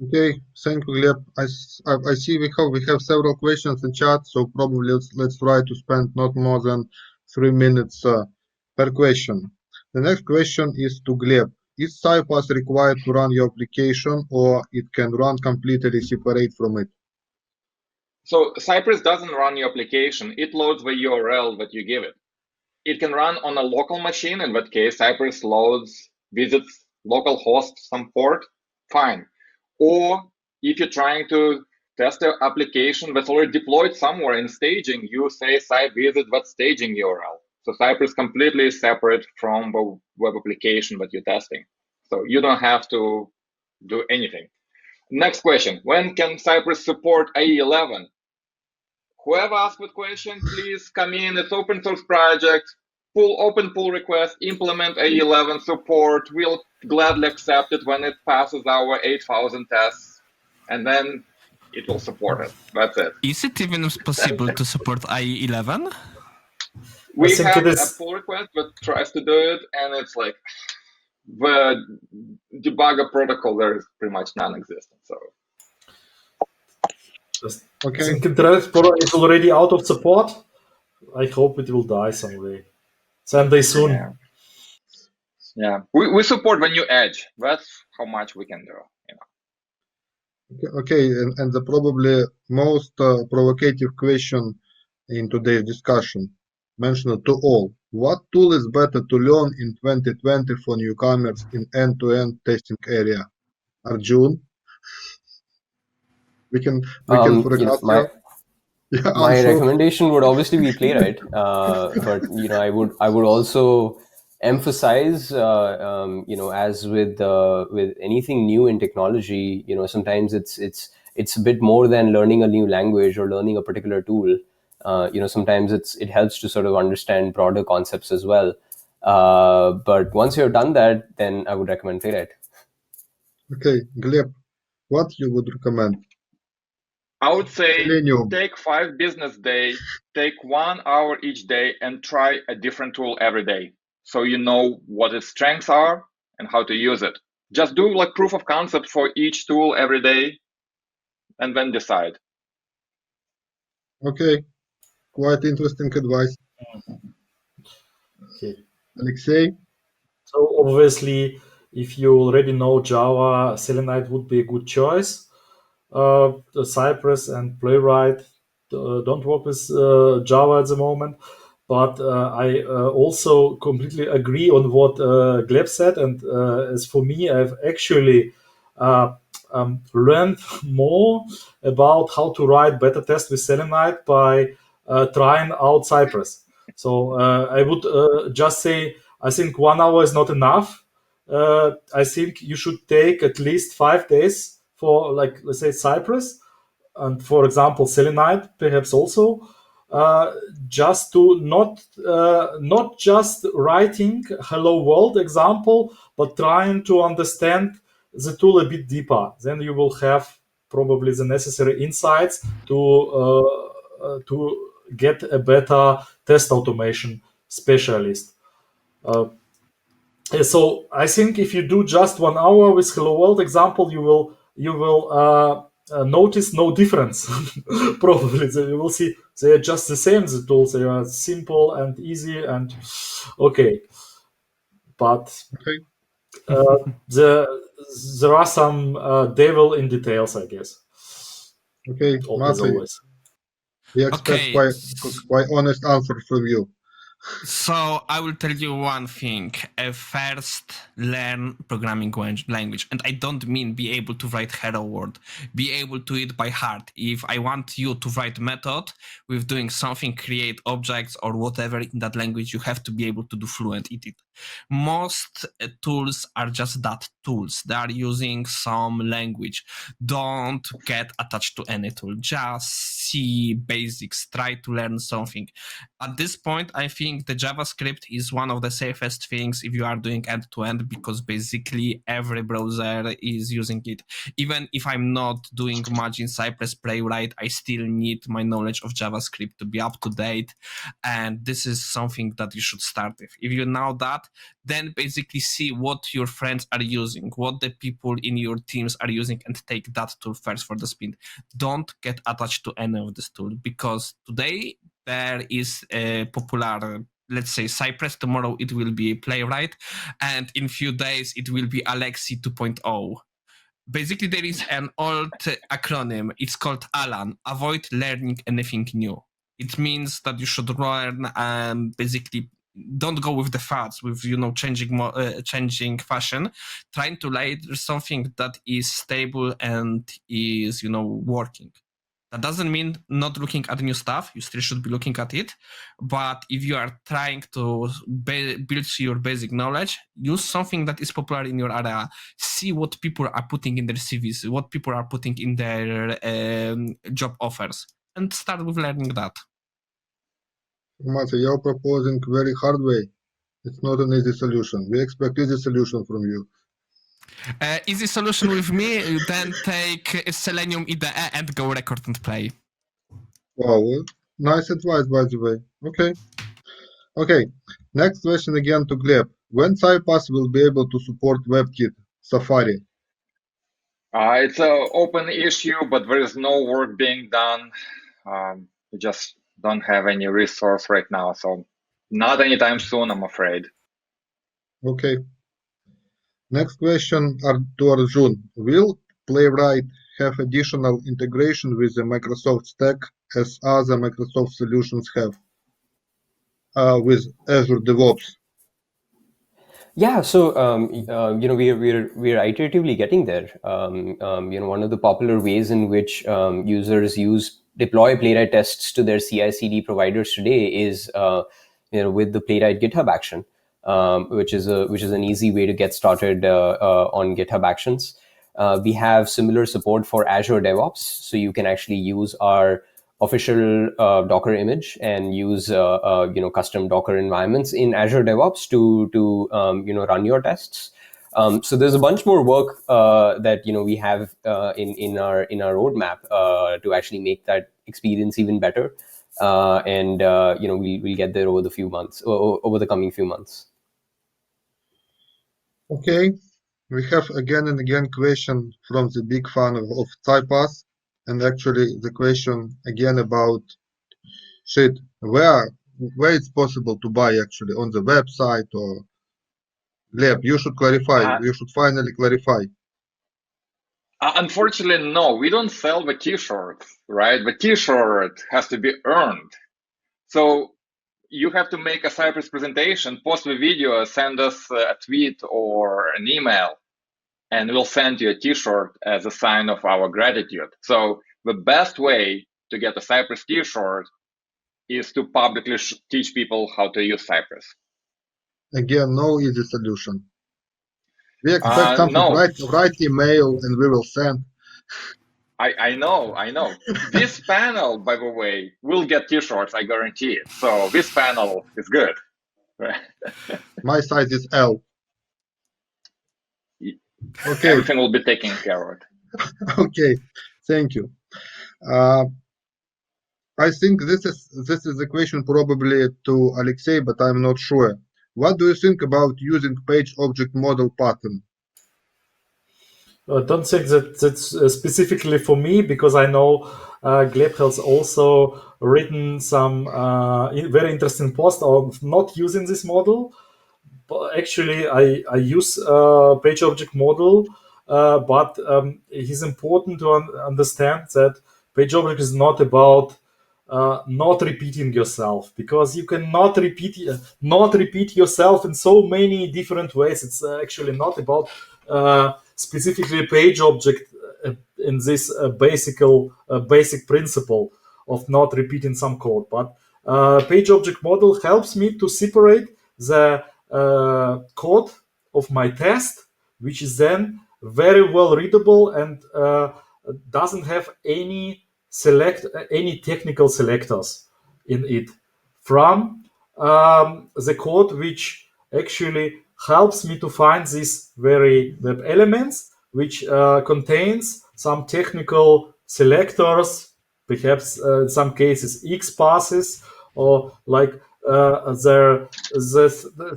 Okay, thank you, Gleb. I see we have several questions in chat, so probably let's try to spend not more than 3 minutes per question. The next question is to Gleb. Is Cypress required to run your application, or it can run completely separate from it? So Cypress doesn't run your application. It loads the URL that you give it. It can run on a local machine. In that case, Cypress visits localhost some port, fine. Or if you're trying to test an application that's already deployed somewhere in staging, you say site visit that staging URL. So Cypress completely separate from the web application that you're testing. So you don't have to do anything. Next question. When can Cypress support IE11? Whoever asked that question, please come in. It's open source project. Open pull request, implement IE11 support. We'll gladly accept it when it passes our 8,000 tests, and then it will support it. That's it. Is it even possible to support IE11? We think have it a is. pull request that tries to do it, and it's like the debugger protocol there is pretty much non-existent. So I Okay. think Internet Explorer is already out of support. I hope it will die someday. Someday soon. yeah, we support the new Edge. That's how much we can do. Okay, and the probably most provocative question in today's discussion, mentioned to all. What tool is better to learn in 2020 for newcomers in end-to-end testing area? Arjun? We can forget my your my answer. recommendation would obviously be Playwright, but I would also emphasize as with anything new in technology, sometimes it's a bit more than learning a new language or learning a particular tool. Sometimes it helps to sort of understand broader concepts as well. But once you've done that, then I would recommend Playwright. Okay, Gleb, what you would recommend? I would say Selenium. take 5 business days, take 1 hour each day, and try a different tool every day, so you know what its strengths are and how to use it. Just do like proof of concept for each tool every day, and then decide. Okay, quite interesting advice. Okay. Alexei? So obviously, if you already know Java, Selenide would be a good choice. The Cypress and Playwright don't work with Java at the moment, but I also completely agree on what Gleb said. And as for me, I've actually learned more about how to write beta tests with Selenide by trying out Cypress. So I would just say, I think 1 hour is not enough. I think you should take at least 5 days for, like, let's say, Cypress, and for example, Selenide, perhaps also, just to not just writing hello world example, but trying to understand the tool a bit deeper. Then you will have probably the necessary insights to get a better test automation specialist. So I think if you do just 1 hour with hello world example, you will notice no difference. Probably you will see they are just the same. The tools, they are simple and easy and okay, but Okay. there are some devil in details, I guess. Okay, As Maciej, always. we expect Okay. quite honest answer from you. So I will tell you one thing. First, learn programming language. And I don't mean be able to write hello world. Be able to it by heart. If I want you to write method with doing something, create objects or whatever in that language, you have to be able to do fluent in it. Most tools are just that, tools. They are using some language. Don't get attached to any tool. Just see basics. Try to learn something. At this point, I think the JavaScript is one of the safest things if you are doing end-to-end, because basically every browser is using it. Even if I'm not doing much in Cypress Playwright, I still need my knowledge of JavaScript to be up to date. And this is something that you should start with. If you know that, then basically see what your friends are using, what the people in your teams are using, and take that tool first for the spin. Don't get attached to any of this tool, because today there is a popular, let's say, Cypress. Tomorrow it will be Playwright, and in few days it will be Alexei 2.0. Basically, there is an old acronym. It's called ALAN, Avoid Learning Anything New. It means that you should learn, basically, don't go with the fads, with changing fashion. Trying to learn something that is stable and is working. That doesn't mean not looking at new stuff. You still should be looking at it. But if you are trying to build your basic knowledge, use something that is popular in your area. See what people are putting in their CVs, what people are putting in their job offers, and start with learning that. Maciej, you're proposing very hard way. It's not an easy solution. We expect easy solution from you. Easy solution with me, then take Selenium IDE and go record and play. Wow, nice advice, by the way. Okay. Next question again to Gleb. When Cypress will be able to support Webkit Safari? It's an open issue, but there is no work being done. We just don't have any resource right now, so not anytime soon, I'm afraid. Okay. Next question to Arjun. Will Playwright have additional integration with the Microsoft stack as other Microsoft solutions have with Azure DevOps? Yeah, so we're iteratively getting there. One of the popular ways in which users deploy Playwright tests to their CI/CD providers today is with the Playwright GitHub action, which is an easy way to get started on GitHub Actions. We have similar support for Azure DevOps, so you can actually use our official Docker image and use custom Docker environments in Azure DevOps to run your tests. So there's a bunch more work that we have in our roadmap to actually make that experience even better, and we'll get there over the coming few months. Okay, we have again and again question from the big fan of Cypress, and actually the question again about where it's possible to buy actually on the website or Gleb, you should clarify. You should finally clarify. Unfortunately, no, we don't sell the t-shirt, right? The t-shirt has to be earned. So you have to make a Cypress presentation, post the video, send us a tweet or an email, and we'll send you a t-shirt as a sign of our gratitude. So the best way to get a Cypress t-shirt is to publicly teach people how to use Cypress. Again, no easy solution. We expect something, write email and we will send. I know. This panel, by the way, will get t-shirts, I guarantee it. So this panel is good. My size is L. Okay. Everything will be taken care of. Okay, thank you. I think this is a question probably to Alexei, but I'm not sure. What do you think about using page object model pattern? I don't think that's specifically for me, because I know Gleb has also written some very interesting posts on not using this model. But actually, I use page object model, but it is important to understand that page object is not about not repeating yourself, because you cannot repeat yourself in so many different ways. It's actually not about specifically page object in this basic principle of not repeating some code. But page object model helps me to separate the code of my test, which is then very well readable and doesn't have any technical selectors in it, from the code which actually helps me to find these very web elements, which contains some technical selectors, perhaps in some cases X passes, or like the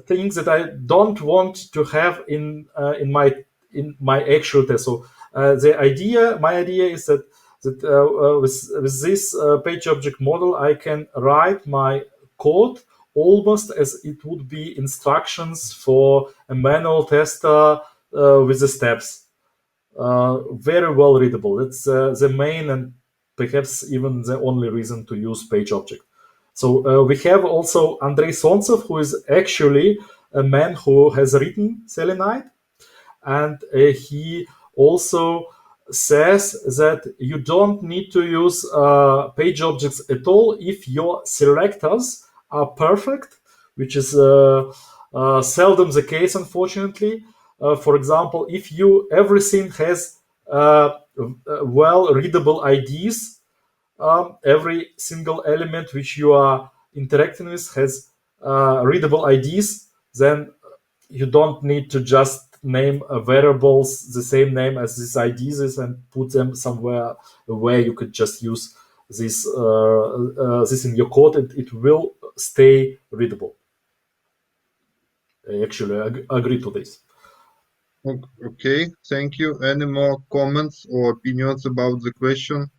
things that I don't want to have in my actual test. So my idea is that with this page object model, I can write my code almost as it would be instructions for a manual tester with the steps. Very well readable. That's the main and perhaps even the only reason to use page object. So we have also Andrei Sontsev, who is actually a man who has written Selenide, and he also says that you don't need to use page objects at all if your selectors are perfect, which is seldom the case, unfortunately. For example, if everything has well readable IDs, every single element which you are interacting with has readable IDs, then you don't need to just name variables the same name as these IDs is and put them somewhere where you could just use this this in your code, and it will stay readable. I actually agree to this. Okay, thank you. Any more comments or opinions about the question?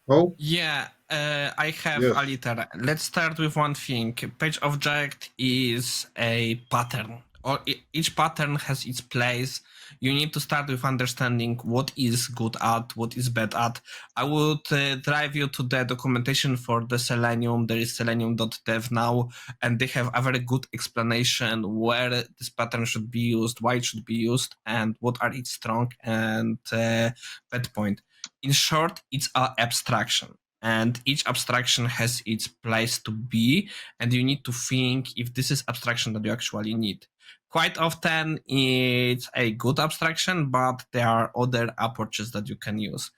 Oh, Yeah, I have Yes. a little. Let's start with one thing. Page object is a pattern. Or each pattern has its place. You need to start with understanding what is good at, what is bad at. I would drive you to the documentation for the Selenium. There is selenium.dev now, and they have a very good explanation where this pattern should be used, why it should be used, and what are its strong and bad point. In short, it's an abstraction, and each abstraction has its place to be, and you need to think if this is abstraction that you actually need. Quite often it's a good abstraction, but there are other approaches that you can use.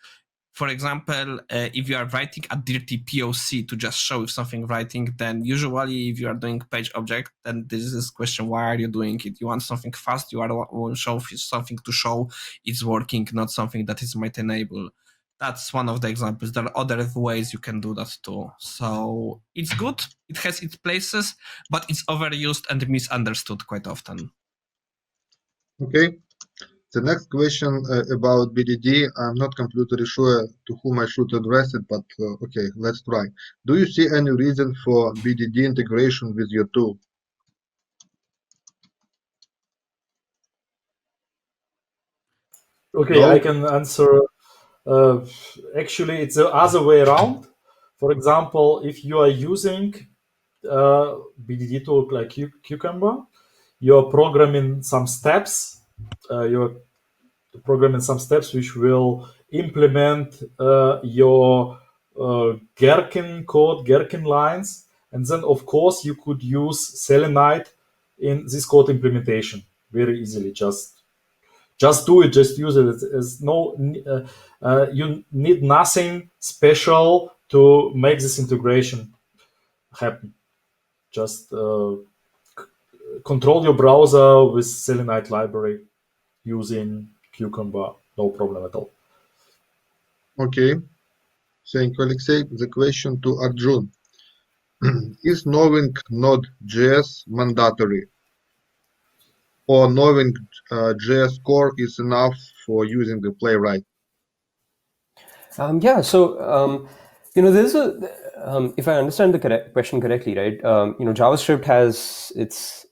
For example, if you are writing a dirty POC to just show if something writing, then usually if you are doing page object, then this is question, why are you doing it? You want something fast, you want to show something to show it's working, not something that is might enable. That's one of the examples. There are other ways you can do that too. So it's good, it has its places, but it's overused and misunderstood quite often. Okay. The next question about BDD, I'm not completely sure to whom I should address it, but okay, let's try. Do you see any reason for BDD integration with your tool? Okay, No? I can answer. Actually, it's the other way around. For example, if you are using BDD tool like Cucumber, you're programming some steps. You're programming some steps which will implement your Gherkin code, Gherkin lines, and then of course you could use Selenide in this code implementation very easily. Just do it, just use it. It's no, you need nothing special to make this integration happen. Just control your browser with Selenide library using Cucumber, no problem at all. Okay. Thank you, Alexei. The question to Arjun. Is knowing Node.js mandatory? Or knowing JS core is enough for using the Playwright? Yeah, so there's if I understand the question correctly, right? JavaScript has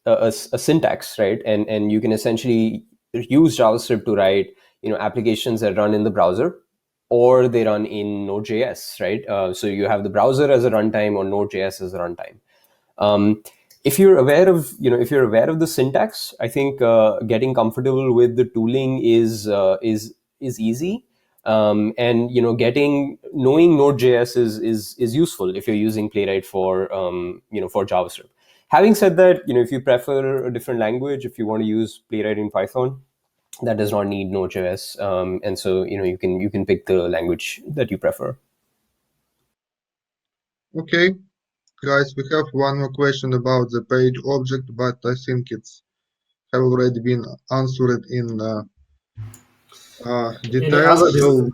a syntax, right? And you can essentially use JavaScript to write applications that run in the browser, or they run in Node.js, right? So you have the browser as a runtime or Node.js as a runtime. If you're aware of the syntax, I think getting comfortable with the tooling is easy. And knowing Node.js is useful if you're using Playwright for JavaScript. Having said that, if you prefer a different language, if you want to use Playwright in Python, that does not need Node.js, and so you can pick the language that you prefer. Okay, guys, we have one more question about the page object, but I think it's have already been answered in detail.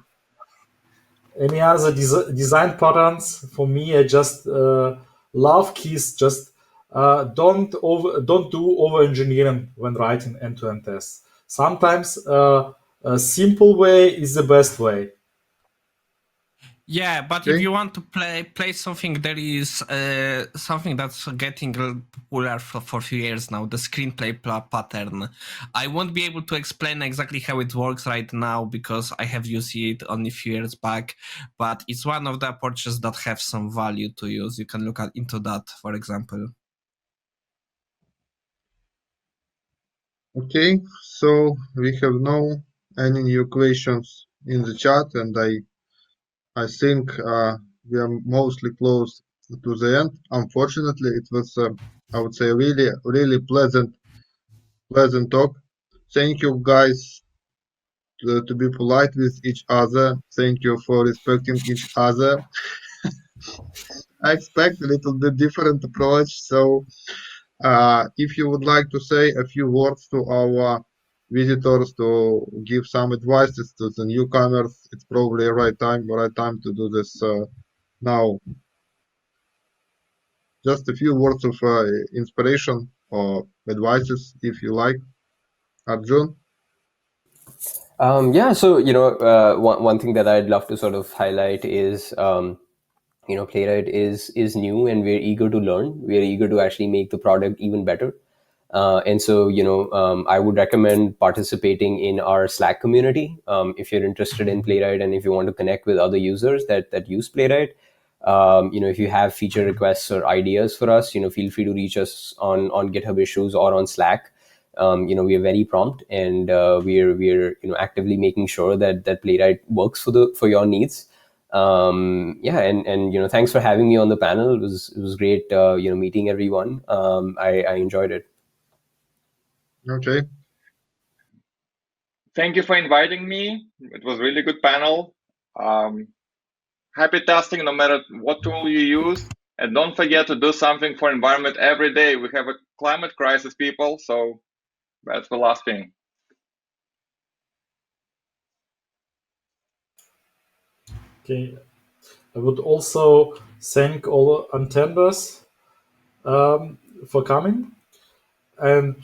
Any other design patterns? For me, I just love keys. Just don't do over engineering when writing end-to-end tests. Sometimes a simple way is the best way. Yeah, but Okay. if you want to play something, there is something that's getting popular for a few years now, the screenplay pattern. I won't be able to explain exactly how it works right now because I have used it only a few years back, but it's one of the approaches that have some value to use. You can look into that, for example. Okay, so we have no any new questions in the chat, and I think we are mostly close to the end. Unfortunately, it was I would say really pleasant talk. Thank you guys to be polite with each other. Thank you for respecting each other. I expect a little bit different approach. So if you would like to say a few words to our visitors, to give some advices to the newcomers, it's probably the right time to do this now. Just a few words of inspiration or advices, if you like. Arjun? Yeah, so one thing that I'd love to sort of highlight is Playwright is new, and we're eager to learn. We're eager to actually make the product even better. And so, I would recommend participating in our Slack community if you're interested in Playwright, and if you want to connect with other users that use Playwright. If you have feature requests or ideas for us, feel free to reach us on GitHub issues or on Slack. We are very prompt, and we're actively making sure that Playwright works for your needs. And thanks for having me on the panel. It was great meeting everyone. I enjoyed it. Okay. Thank you for inviting me. It was really good panel. Happy testing no matter what tool you use. And don't forget to do something for environment every day. We have a climate crisis, people, so that's the last thing. Okay. I would also thank all attenders for coming. And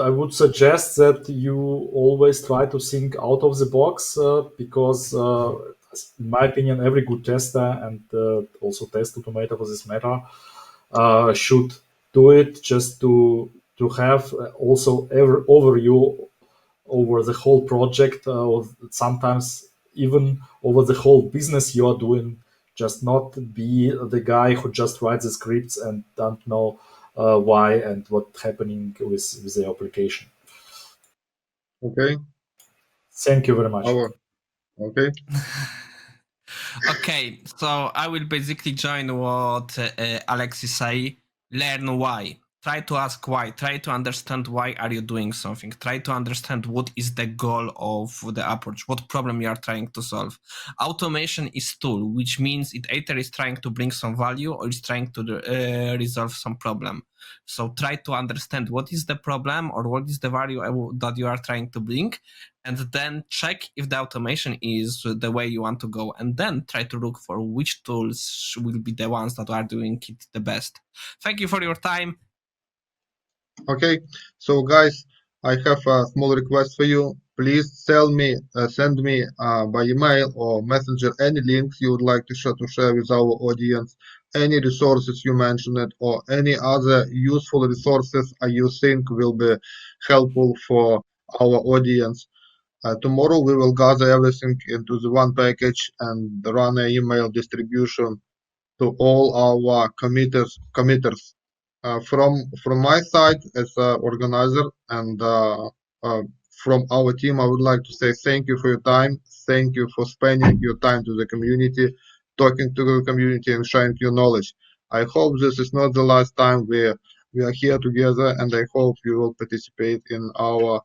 I would suggest that you always try to think out of the box because, in my opinion, every good tester and also test automator for this matter should do it just to have also overview over the whole project or sometimes even over the whole business you are doing. Just not be the guy who just writes the scripts and don't know why and what's happening with the application. Okay. Thank you very much. Okay. Okay, so I will basically join what Alexei say. Learn why. Try to ask why. Try to understand why are you doing something. Try to understand what is the goal of the approach, what problem you are trying to solve. Automation is tool, which means it either is trying to bring some value or is trying to resolve some problem. So try to understand what is the problem or what is the value that you are trying to bring, and then check if the automation is the way you want to go, and then try to look for which tools will be the ones that are doing it the best. Thank you for your time. Okay, so guys, I have a small request for you. Please send me by email or messenger any links you would like to share with our audience, any resources you mentioned, or any other useful resources you think will be helpful for our audience. Tomorrow we will gather everything into the one package and run an email distribution to all our committers. From my side as an organizer and from our team, I would like to say thank you for your time. Thank you for spending your time to the community, talking to the community and sharing your knowledge. I hope this is not the last time we are here together, and I hope you will participate in our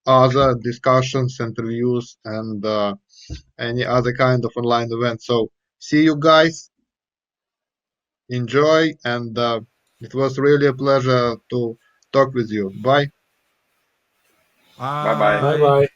other discussions, interviews, and any other kind of online events. So see you guys. Enjoy, and it was really a pleasure to talk with you. Bye. Bye-bye. Bye-bye.